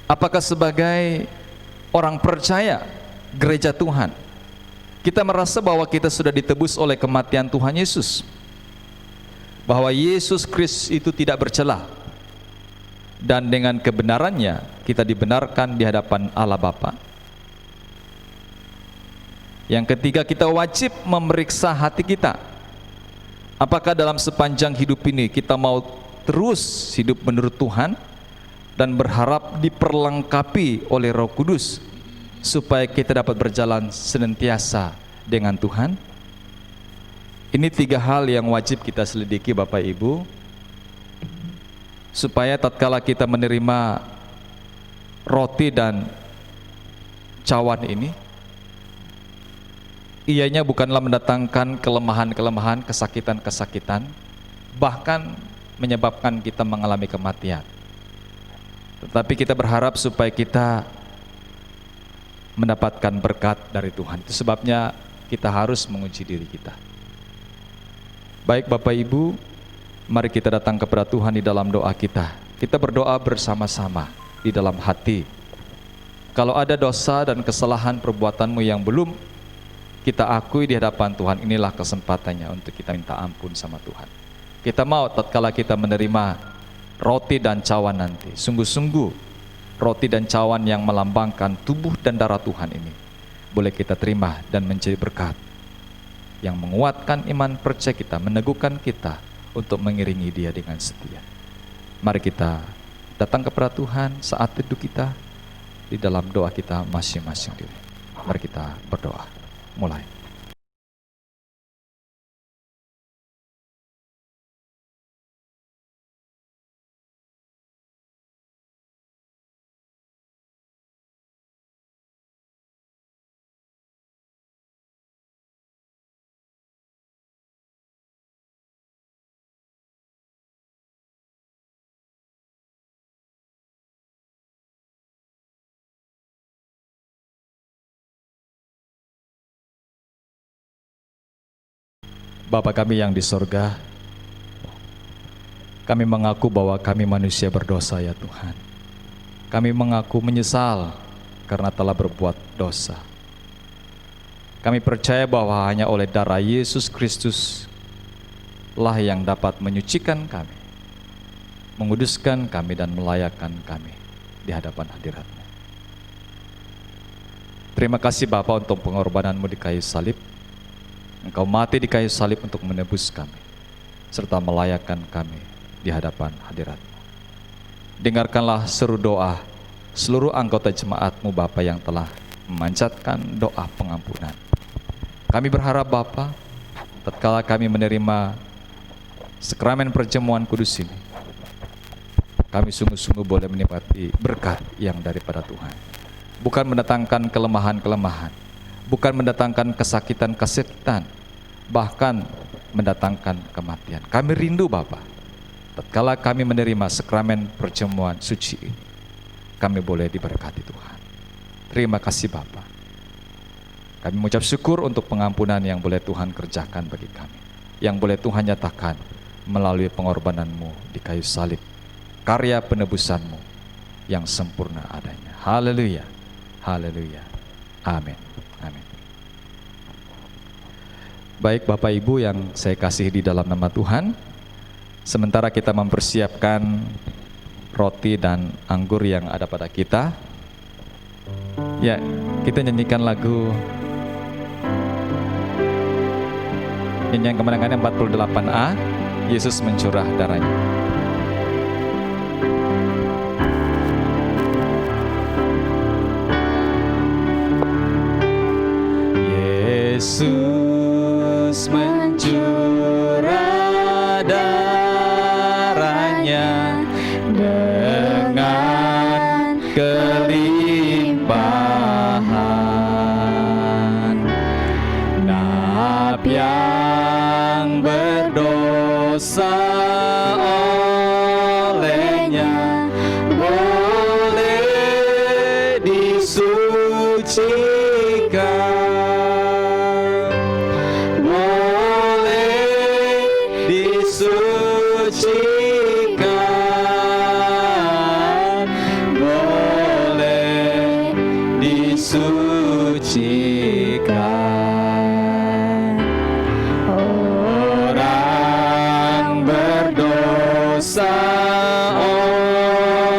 apakah sebagai orang percaya gereja Tuhan, kita merasa bahwa kita sudah ditebus oleh kematian Tuhan Yesus, bahwa Yesus Kristus itu tidak bercela, dan dengan kebenarannya kita dibenarkan di hadapan Allah Bapa. Yang ketiga, kita wajib memeriksa hati kita. Apakah dalam sepanjang hidup ini kita mau terus hidup menurut Tuhan dan berharap diperlengkapi oleh Roh Kudus supaya kita dapat berjalan senantiasa dengan Tuhan? Ini 3 hal yang wajib kita selidiki, Bapak Ibu, supaya tatkala kita menerima roti dan cawan ini, ianya bukanlah mendatangkan kelemahan-kelemahan, kesakitan-kesakitan, bahkan menyebabkan kita mengalami kematian. Tetapi kita berharap supaya kita mendapatkan berkat dari Tuhan. Itu sebabnya kita harus menguji diri kita. Baik Bapak Ibu, mari kita datang kepada Tuhan di dalam doa kita. Kita berdoa bersama-sama di dalam hati. Kalau ada dosa dan kesalahan perbuatanmu yang belum kita akui di hadapan Tuhan, inilah kesempatannya untuk kita minta ampun sama Tuhan. Kita mau tatkala kita menerima roti dan cawan nanti, sungguh-sungguh roti dan cawan yang melambangkan tubuh dan darah Tuhan ini boleh kita terima dan menjadi berkat yang menguatkan iman percaya kita, meneguhkan kita untuk mengiringi Dia dengan setia. Mari kita datang kepada Tuhan saat teduh kita di dalam doa kita masing-masing diri. Mari kita berdoa. Mulai. Bapa kami yang di sorga, kami mengaku bahwa kami manusia berdosa ya Tuhan. Kami mengaku menyesal karena telah berbuat dosa. Kami percaya bahwa hanya oleh darah Yesus Kristus lah yang dapat menyucikan kami, menguduskan kami dan melayakkan kami di hadapan hadirat-Mu. Terima kasih Bapa untuk pengorbananmu di kayu salib. Engkau mati di kayu salib untuk menebus kami, serta melayakkan kami di hadapan hadirat-Mu. Dengarkanlah seru doa seluruh anggota jemaat-Mu Bapa yang telah memanjatkan doa pengampunan. Kami berharap Bapa, tatkala kami menerima sakramen perjamuan kudus ini, kami sungguh-sungguh boleh menikmati berkat yang daripada Tuhan. Bukan mendatangkan kelemahan-kelemahan, bukan mendatangkan kesakitan-kesakitan, bahkan mendatangkan kematian. Kami rindu Bapa, tatkala kami menerima sakramen perjamuan suci ini, kami boleh diberkati Tuhan. Terima kasih Bapa. Kami mengucap syukur untuk pengampunan yang boleh Tuhan kerjakan bagi kami, yang boleh Tuhan nyatakan melalui pengorbanan-Mu di kayu salib, karya penebusan-Mu yang sempurna adanya. Haleluya, haleluya, amin, amin. Baik Bapak Ibu yang saya kasihi di dalam nama Tuhan, sementara kita mempersiapkan roti dan anggur yang ada pada kita, ya kita nyanyikan lagu nyanyian kemenangan 48A, Yesus mencurah darahnya. Yesus mencurah darahnya dengan kelimpahan. Nab yang berdosa olehnya boleh disucikan. Disucikan. Orang berdosa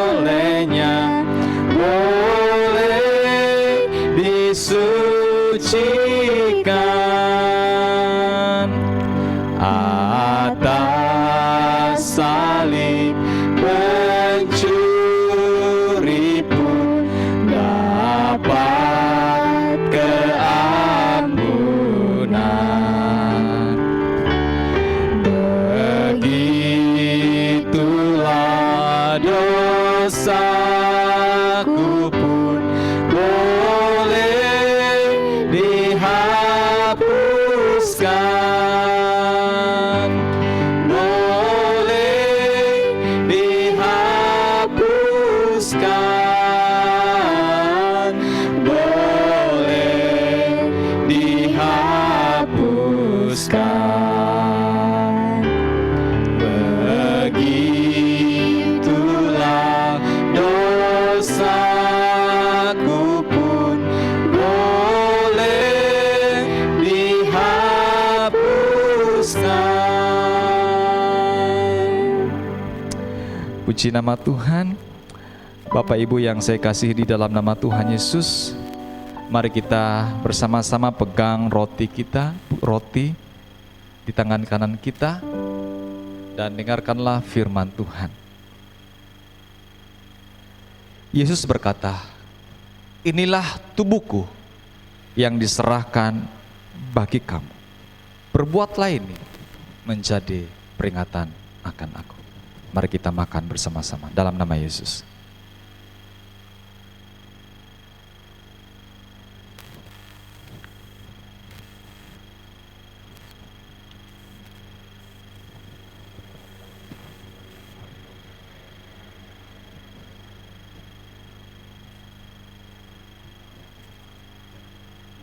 olehnya boleh disucikan. Atas salib pencuri pun dapat keampunan. Begitulah dosaku pun boleh dihapuskan. Boleh dihapuskan. Boleh dihapuskan. Begitulah dosaku pun boleh dihapuskan. Puji nama Tuhan. Bapak Ibu yang saya kasihi di dalam nama Tuhan Yesus, mari kita bersama-sama pegang roti kita, roti di tangan kanan kita, dan dengarkanlah firman Tuhan. Yesus berkata, "Inilah tubuhku yang diserahkan bagi kamu. Perbuatlah ini menjadi peringatan akan aku." Mari kita makan bersama-sama dalam nama Yesus.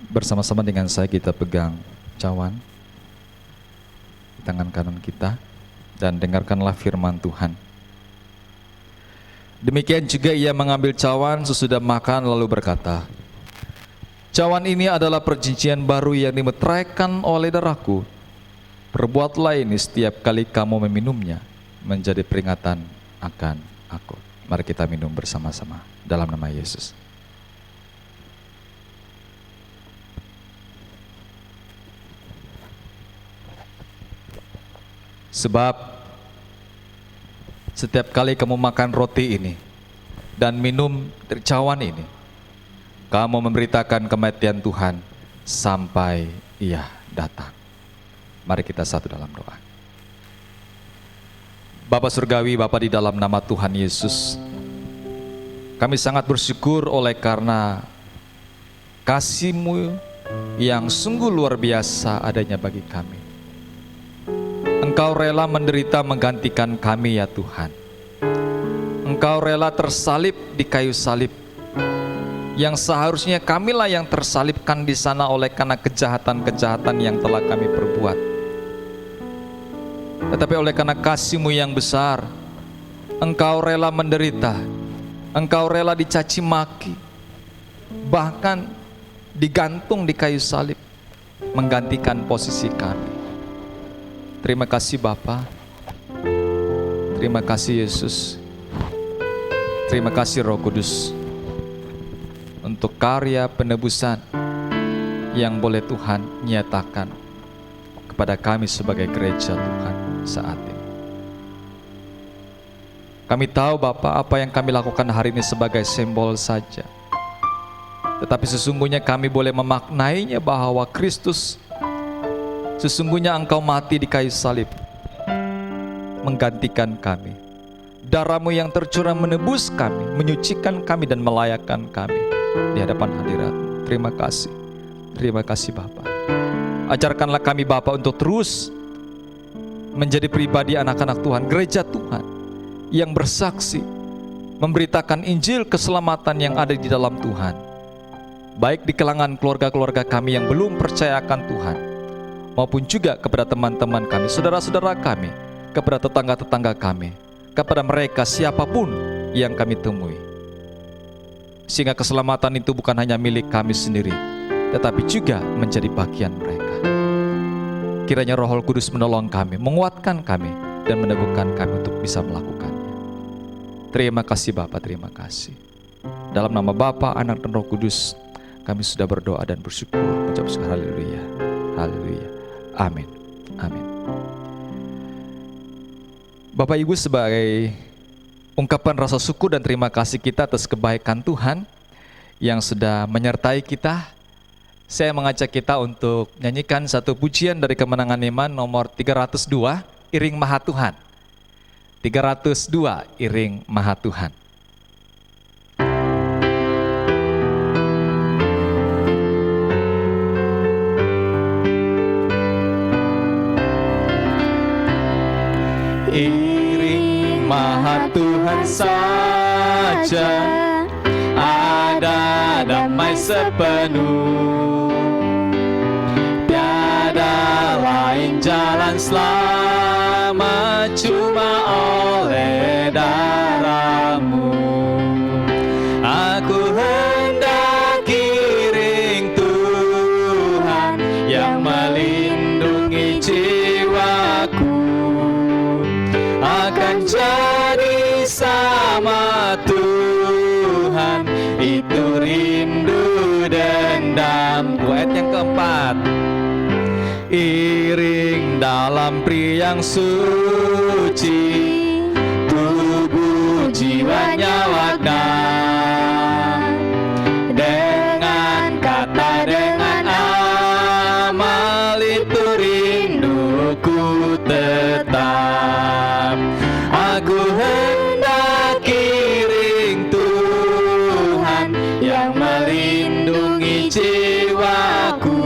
Bersama-sama dengan saya kita pegang cawan. tangan kanan kita, dan dengarkanlah firman Tuhan. Demikian juga ia mengambil cawan sesudah makan lalu berkata, "Cawan ini adalah perjanjian baru yang dimeteraikan oleh darahku. Perbuatlah ini setiap kali kamu meminumnya, menjadi peringatan akan aku." Mari kita minum bersama-sama dalam nama Yesus. Sebab setiap kali kamu makan roti ini dan minum dari cawan ini, kamu memberitakan kematian Tuhan sampai Ia datang. Mari kita satu dalam doa. Bapa Surgawi, Bapa di dalam nama Tuhan Yesus, kami sangat bersyukur oleh karena kasih-Mu yang sungguh luar biasa adanya bagi kami. Engkau rela menderita menggantikan kami ya Tuhan. Engkau rela tersalib di kayu salib, yang seharusnya kamilah yang tersalibkan di sana oleh karena kejahatan-kejahatan yang telah kami perbuat. Tetapi oleh karena kasih-Mu yang besar, Engkau rela menderita, Engkau rela dicaci maki, bahkan digantung di kayu salib, menggantikan posisi kami. Terima kasih Bapa, terima kasih Yesus, terima kasih Roh Kudus untuk karya penebusan yang boleh Tuhan nyatakan kepada kami sebagai gereja Tuhan saat ini. Kami tahu Bapa, apa yang kami lakukan hari ini sebagai simbol saja, tetapi sesungguhnya kami boleh memaknainya bahwa Kristus sesungguhnya Engkau mati di kayu salib, menggantikan kami. Darah-Mu yang tercurah menebus kami, menyucikan kami dan melayakkan kami di hadapan hadirat-Mu. Terima kasih Bapa. Ajarkanlah kami Bapa untuk terus menjadi pribadi anak-anak Tuhan, gereja Tuhan yang bersaksi, memberitakan Injil keselamatan yang ada di dalam Tuhan, baik di kalangan keluarga-keluarga kami yang belum percaya akan Tuhan, maupun juga kepada teman-teman kami, saudara-saudara kami, kepada tetangga-tetangga kami, kepada mereka siapapun yang kami temui. Sehingga keselamatan itu bukan hanya milik kami sendiri, tetapi juga menjadi bagian mereka. Kiranya Roh Kudus menolong kami, menguatkan kami, dan meneguhkan kami untuk bisa melakukannya. Terima kasih Bapa, terima kasih. Dalam nama Bapa, Anak, dan Roh Kudus, kami sudah berdoa dan bersyukur, mengucap haleluya, haleluya. Amin. Amin. Bapak Ibu, sebagai ungkapan rasa syukur dan terima kasih kita atas kebaikan Tuhan yang sudah menyertai kita, saya mengajak kita untuk nyanyikan satu pujian dari Kemenangan Iman nomor 302, Iring Maha Tuhan. 302, Iring Maha Tuhan. Iring Maha Tuhan saja, ada damai sepenuh, tiada lain jalan selamat cuma oleh darah-Mu. Aku hendak iring Tuhan yang melindungi jiwaku, akan jadi sama Tuhan, itu rindu dendamku. Ayat yang keempat, iring dalam priang suci, tubuh jiwa nyawanya, dengan kata dengan amal, itu rinduku tetap. Aku hendak iring Tuhan yang melindungi jiwaku,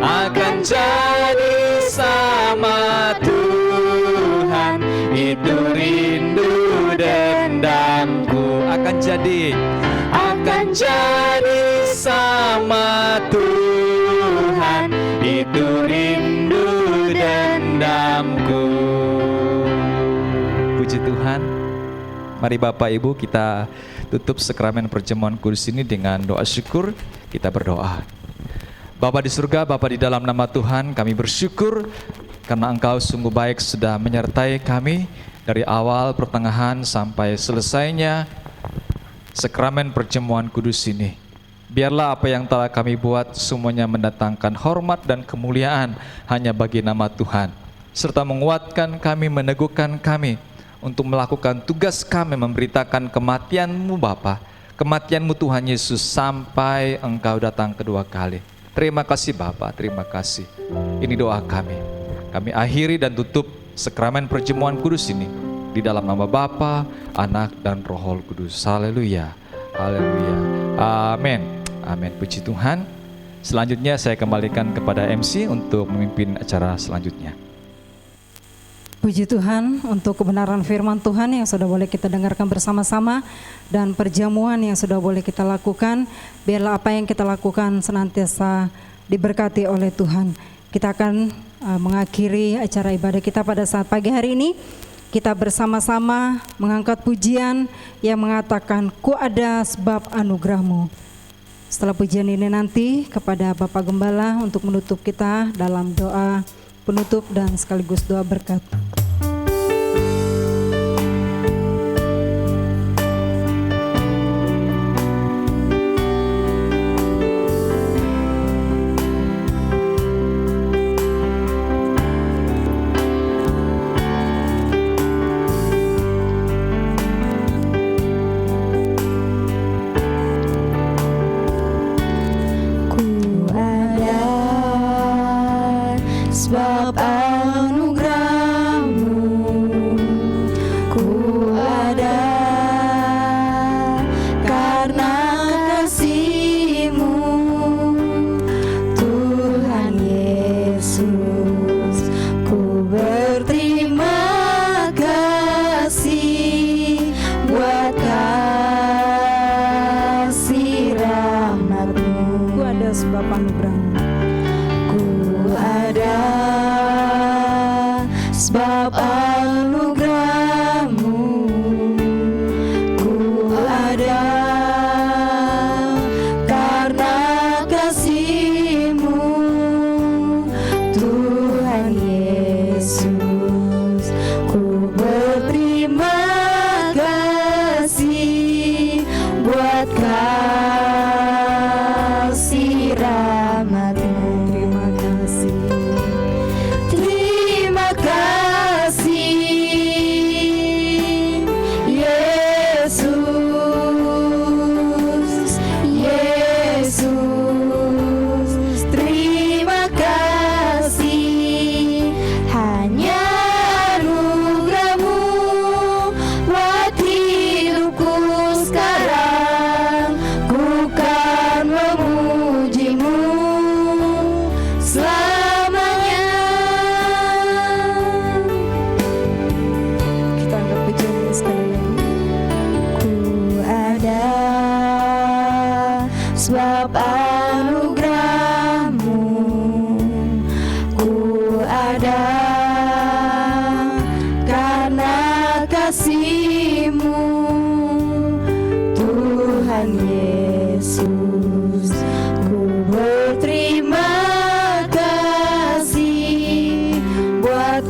akan jadi sama Tuhan, itu rindu dendamku. Akan jadi sama Tuhan, itu rindu dendamku. ayamku. Puji Tuhan. Mari Bapak Ibu kita tutup sakramen perjamuan kudus ini dengan doa syukur. Kita berdoa. Bapa di surga, Bapa di dalam nama Tuhan, kami bersyukur karena Engkau sungguh baik sudah menyertai kami dari awal, pertengahan sampai selesainya sakramen perjamuan kudus ini. Biarlah apa yang telah kami buat semuanya mendatangkan hormat dan kemuliaan hanya bagi nama Tuhan, serta menguatkan kami, meneguhkan kami untuk melakukan tugas kami memberitakan kematian-Mu Bapa, kematian-Mu Tuhan Yesus sampai Engkau datang kedua kali. Terima kasih Bapa, terima kasih. Ini doa kami. Kami akhiri dan tutup sakramen perjamuan kudus ini di dalam nama Bapa, Anak, dan Roh Kudus. Haleluya, haleluya, amin, amin. Puji Tuhan. Selanjutnya saya kembalikan kepada MC untuk memimpin acara selanjutnya. Puji Tuhan untuk kebenaran firman Tuhan yang sudah boleh kita dengarkan bersama-sama dan perjamuan yang sudah boleh kita lakukan. Biarlah apa yang kita lakukan senantiasa diberkati oleh Tuhan. Kita akan mengakhiri acara ibadah kita pada saat pagi hari ini. Kita bersama-sama mengangkat pujian yang mengatakan, Ku ada sebab anugerah-Mu. Setelah pujian ini nanti kepada Bapak Gembala untuk menutup kita dalam doa penutup dan sekaligus doa berkat. Sebab anugerah-Mu, ku ada karena kasih-Mu, Tuhan Yesus. Ku berterima kasih buat kasih rahmat-Mu. Ku ada sebab anugerah-Mu. Sebab anugerah-Mu, ku ada karena kasih-Mu, Tuhan Yesus. Ku berterima kasih buat kasih rahmat-Mu. Terima kasih, Yesus, Yesus. Terima kasih, hanya anugerah-Mu buat hidupku sekarang. Ku kan memuji-Mu selamanya. Kita angkat pujian ini sekali lagi. Ku ada sebab anugerah-Mu, ku ada karena kasih-Mu, Tuhan Yesus. Ku berterima kasih buat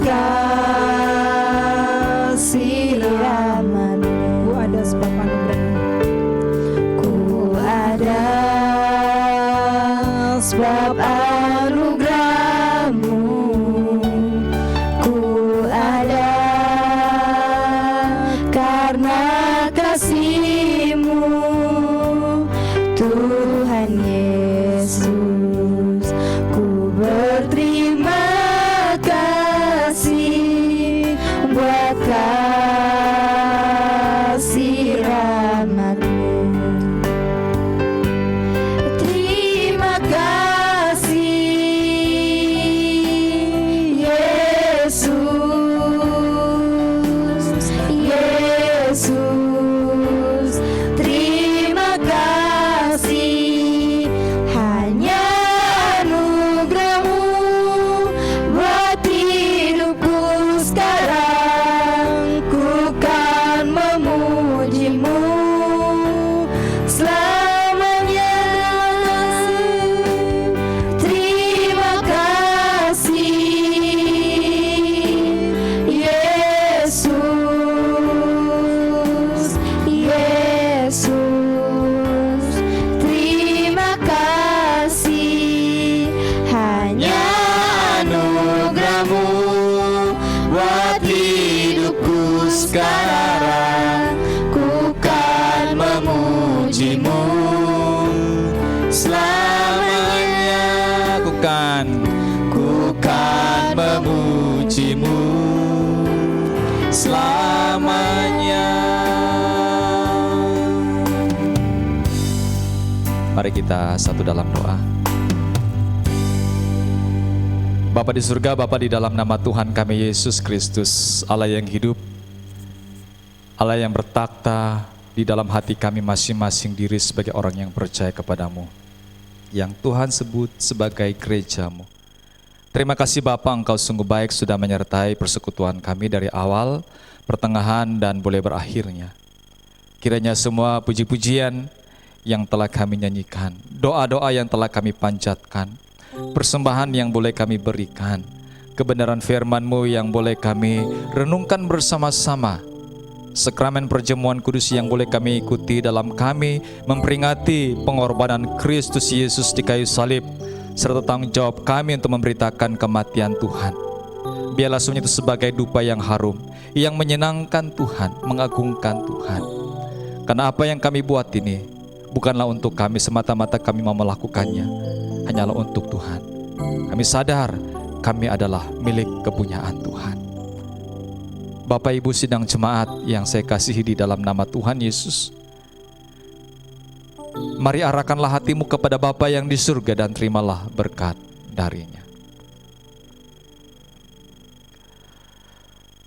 kasih rahmat-Mu. Ku ada sebab anugerah-Mu. Ku ada sebab anugerah-Mu, ku ada karena kasih-Mu, Tuhan Yesus. Ku berterima kasih saat hidupku sekarang, ku kan memuji-Mu selamanya. Ku kan memuji-Mu selamanya. Mari kita satu dalam doa. Bapa di surga, Bapa di dalam nama Tuhan kami Yesus Kristus, Allah yang hidup, Allah yang bertakhta di dalam hati kami masing-masing diri sebagai orang yang percaya kepadamu, yang Tuhan sebut sebagai gereja-Mu. Terima kasih Bapa, Engkau sungguh baik sudah menyertai persekutuan kami dari awal, pertengahan, dan boleh berakhirnya. Kiranya semua puji-pujian yang telah kami nyanyikan, doa-doa yang telah kami panjatkan, persembahan yang boleh kami berikan, kebenaran firman-Mu yang boleh kami renungkan bersama-sama, sakramen perjamuan kudus yang boleh kami ikuti dalam kami memperingati pengorbanan Kristus Yesus di kayu salib, serta tanggung jawab kami untuk memberitakan kematian Tuhan. Biarlah semuanya itu sebagai dupa yang harum, yang menyenangkan Tuhan, mengagungkan Tuhan. Karena apa yang kami buat ini bukanlah untuk kami semata-mata kami mau melakukannya, hanyalah untuk Tuhan. Kami sadar kami adalah milik kepunyaan Tuhan. Bapak Ibu sidang jemaat yang saya kasihi di dalam nama Tuhan Yesus, mari arahkanlah hatimu kepada Bapa yang di surga dan terimalah berkat darinya.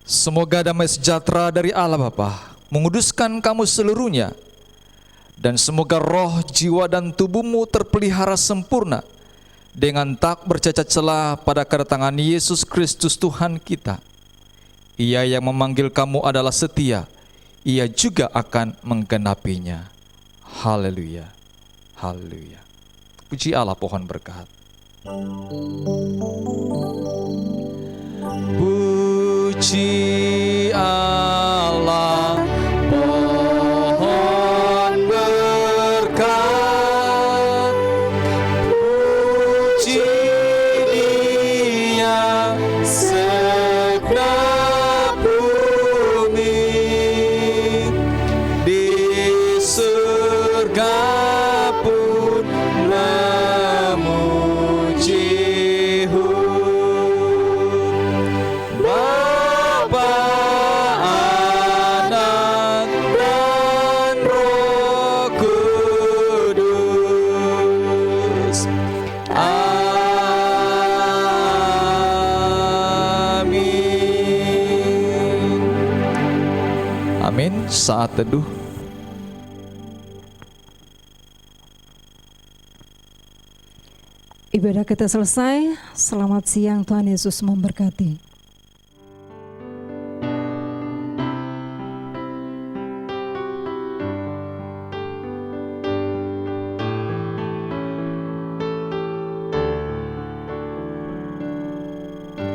Semoga damai sejahtera dari Allah Bapa menguduskan kamu seluruhnya, dan semoga roh, jiwa, dan tubuhmu terpelihara sempurna dengan tak bercacat celah pada kedatangan Yesus Kristus Tuhan kita. Ia yang memanggil kamu adalah setia, Ia juga akan menggenapinya. Haleluya, haleluya. Puji Allah, pohon berkat. Puji Allah, pohon berkat. Puji Dia segenap bumi, di surga pun memuji-Hu. Bapa, Anak, dan Roh Kudus. Amin. Amin. Saat teduh. Ibadah kita selesai. Selamat siang, Tuhan Yesus memberkati.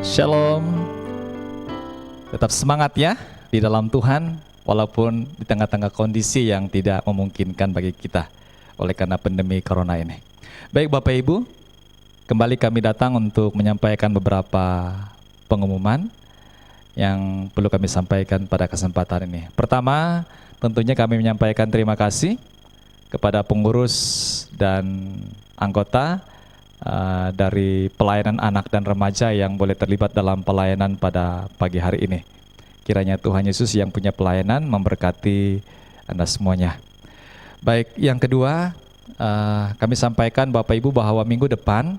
Shalom. Tetap semangat ya di dalam Tuhan, walaupun di tengah-tengah kondisi yang tidak memungkinkan bagi kita oleh karena pandemi corona ini. Baik Bapak Ibu, kembali kami datang untuk menyampaikan beberapa pengumuman yang perlu kami sampaikan pada kesempatan ini. Pertama, tentunya kami menyampaikan terima kasih kepada pengurus dan anggota dari pelayanan anak dan remaja yang boleh terlibat dalam pelayanan pada pagi hari ini. Kiranya Tuhan Yesus yang punya pelayanan memberkati Anda semuanya. Baik, yang kedua, kami sampaikan Bapak Ibu bahwa minggu depan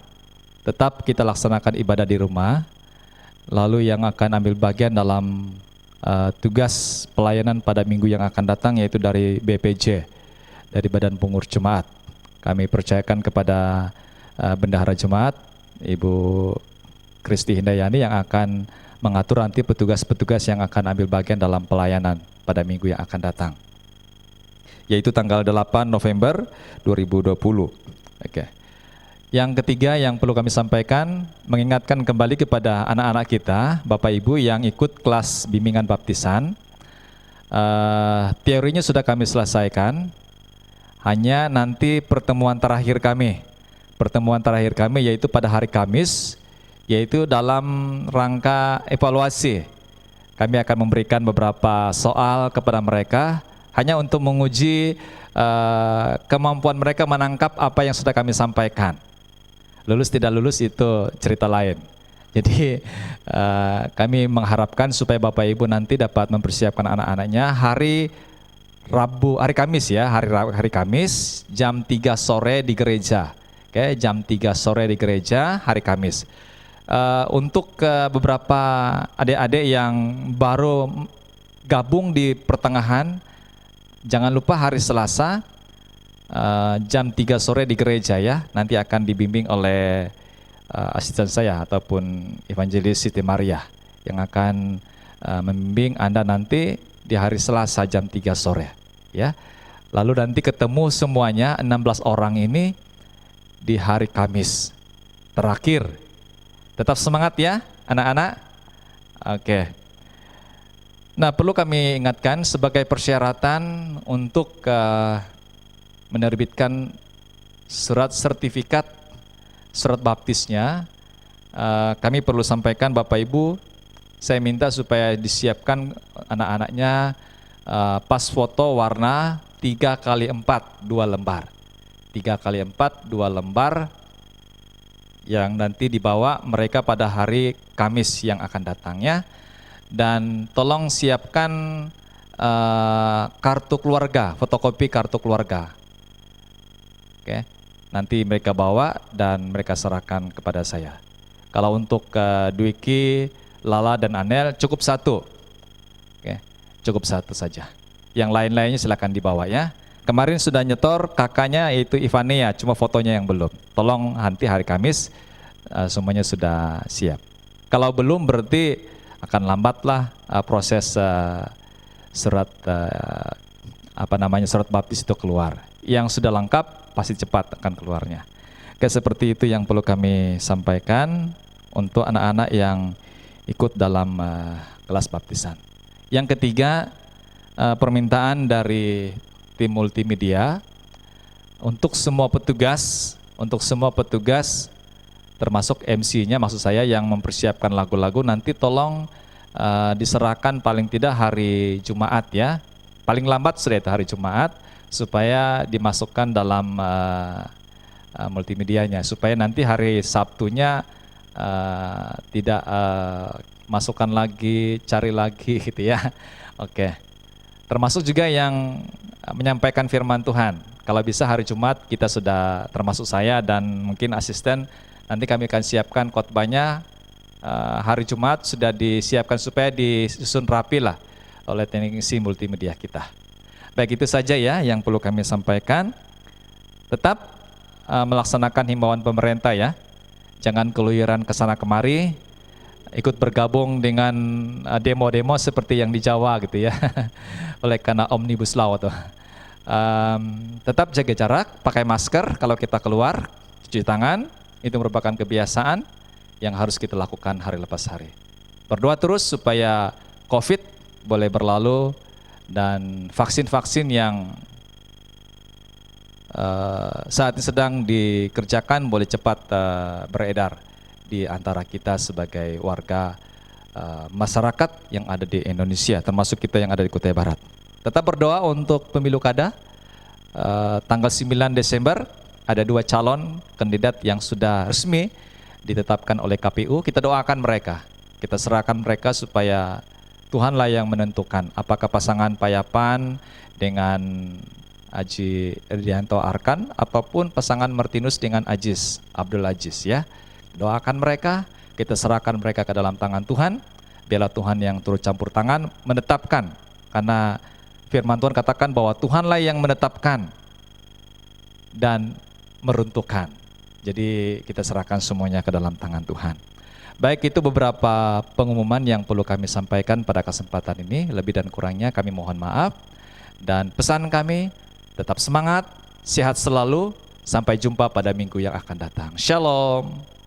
tetap kita laksanakan ibadah di rumah. Lalu yang akan ambil bagian dalam tugas pelayanan pada minggu yang akan datang yaitu dari BPJ, dari Badan Pengurus Jemaat. Kami percayakan kepada Bendahara Jemaat, Ibu Kristi Hindayani yang akan mengatur nanti petugas-petugas yang akan ambil bagian dalam pelayanan pada minggu yang akan datang, yaitu tanggal 8 November 2020. Oke. Yang ketiga yang perlu kami sampaikan, mengingatkan kembali kepada anak-anak kita, Bapak Ibu yang ikut kelas bimbingan baptisan. Teorinya sudah kami selesaikan, hanya nanti pertemuan terakhir kami yaitu pada hari Kamis, yaitu dalam rangka evaluasi Kami akan memberikan beberapa soal kepada mereka hanya untuk menguji kemampuan mereka menangkap apa yang sudah kami sampaikan. Lulus tidak lulus itu cerita lain. Jadi kami mengharapkan supaya Bapak Ibu nanti dapat mempersiapkan anak-anaknya hari Kamis ya, hari Kamis jam 3 sore di gereja. Oke, jam 3 sore di gereja hari Kamis. Untuk beberapa adik-adik yang baru gabung di pertengahan, jangan lupa hari Selasa jam 3 sore di gereja ya. Nanti akan dibimbing oleh asisten saya ataupun Evangelis Siti Maria yang akan membimbing Anda nanti di hari Selasa jam 3 sore ya. Lalu nanti ketemu semuanya 16 orang ini di hari Kamis terakhir. Tetap semangat ya anak-anak. Oke. Nah, perlu kami ingatkan sebagai persyaratan untuk menerbitkan surat sertifikat surat baptisnya, kami perlu sampaikan Bapak Ibu, saya minta supaya disiapkan anak-anaknya pas foto warna 3x4 2 lembar. 3x4 2 lembar yang nanti dibawa mereka pada hari Kamis yang akan datangnya. Dan tolong siapkan kartu keluarga, fotokopi kartu keluarga. Oke, nanti mereka bawa dan mereka serahkan kepada saya. Kalau untuk Dwiki, Lala dan Anel cukup 1. Oke, cukup 1 saja. Yang lain-lainnya silakan dibawa ya. Kemarin sudah nyetor kakaknya yaitu Ivania, cuma fotonya yang belum. Tolong nanti hari Kamis semuanya sudah siap. Kalau belum berarti akan lambatlah proses surat surat baptis itu keluar. Yang sudah lengkap pasti cepat akan keluarnya. Oke, seperti itu yang perlu kami sampaikan untuk anak-anak yang ikut dalam kelas baptisan. Yang ketiga, permintaan dari tim multimedia untuk semua petugas termasuk MC-nya maksud saya yang mempersiapkan lagu-lagu nanti tolong diserahkan paling tidak hari Jumat ya, paling lambat sudah itu hari Jumat supaya dimasukkan dalam multimedianya supaya nanti hari Sabtunya tidak masukkan lagi, cari lagi gitu ya. Oke. Termasuk juga yang menyampaikan firman Tuhan. Kalau bisa hari Jumat kita sudah, termasuk saya dan mungkin asisten, nanti kami akan siapkan khotbahnya hari Jumat sudah disiapkan supaya disusun rapi lah oleh teknisi multimedia kita. Baik, itu saja ya yang perlu kami sampaikan. Tetap melaksanakan himbauan pemerintah ya. Jangan keluyuran ke sana kemari, ikut bergabung dengan demo-demo seperti yang di Jawa gitu ya. Oleh karena Omnibus Law tuh. Tetap jaga jarak, pakai masker kalau kita keluar, cuci tangan, itu merupakan kebiasaan yang harus kita lakukan hari lepas hari. Berdoa terus supaya COVID boleh berlalu dan vaksin-vaksin yang saat ini sedang dikerjakan boleh cepat beredar di antara kita sebagai warga masyarakat yang ada di Indonesia, termasuk kita yang ada di Kutai Barat. Tetap berdoa untuk pemilu kada tanggal 9 Desember, ada 2 calon kandidat yang sudah resmi ditetapkan oleh KPU. Kita doakan mereka, kita serahkan mereka supaya Tuhanlah yang menentukan apakah pasangan Payapan dengan Aji Erdianto Arkan ataupun pasangan Martinus dengan Ajis Abdul Aziz ya. Doakan mereka, kita serahkan mereka ke dalam tangan Tuhan. Biarlah Tuhan yang turut campur tangan menetapkan, karena firman Tuhan katakan bahwa Tuhanlah yang menetapkan dan meruntuhkan. Jadi kita serahkan semuanya ke dalam tangan Tuhan. Baik, itu beberapa pengumuman yang perlu kami sampaikan pada kesempatan ini. Lebih dan kurangnya kami mohon maaf. Dan pesan kami, tetap semangat, sehat selalu. Sampai jumpa pada minggu yang akan datang. Shalom.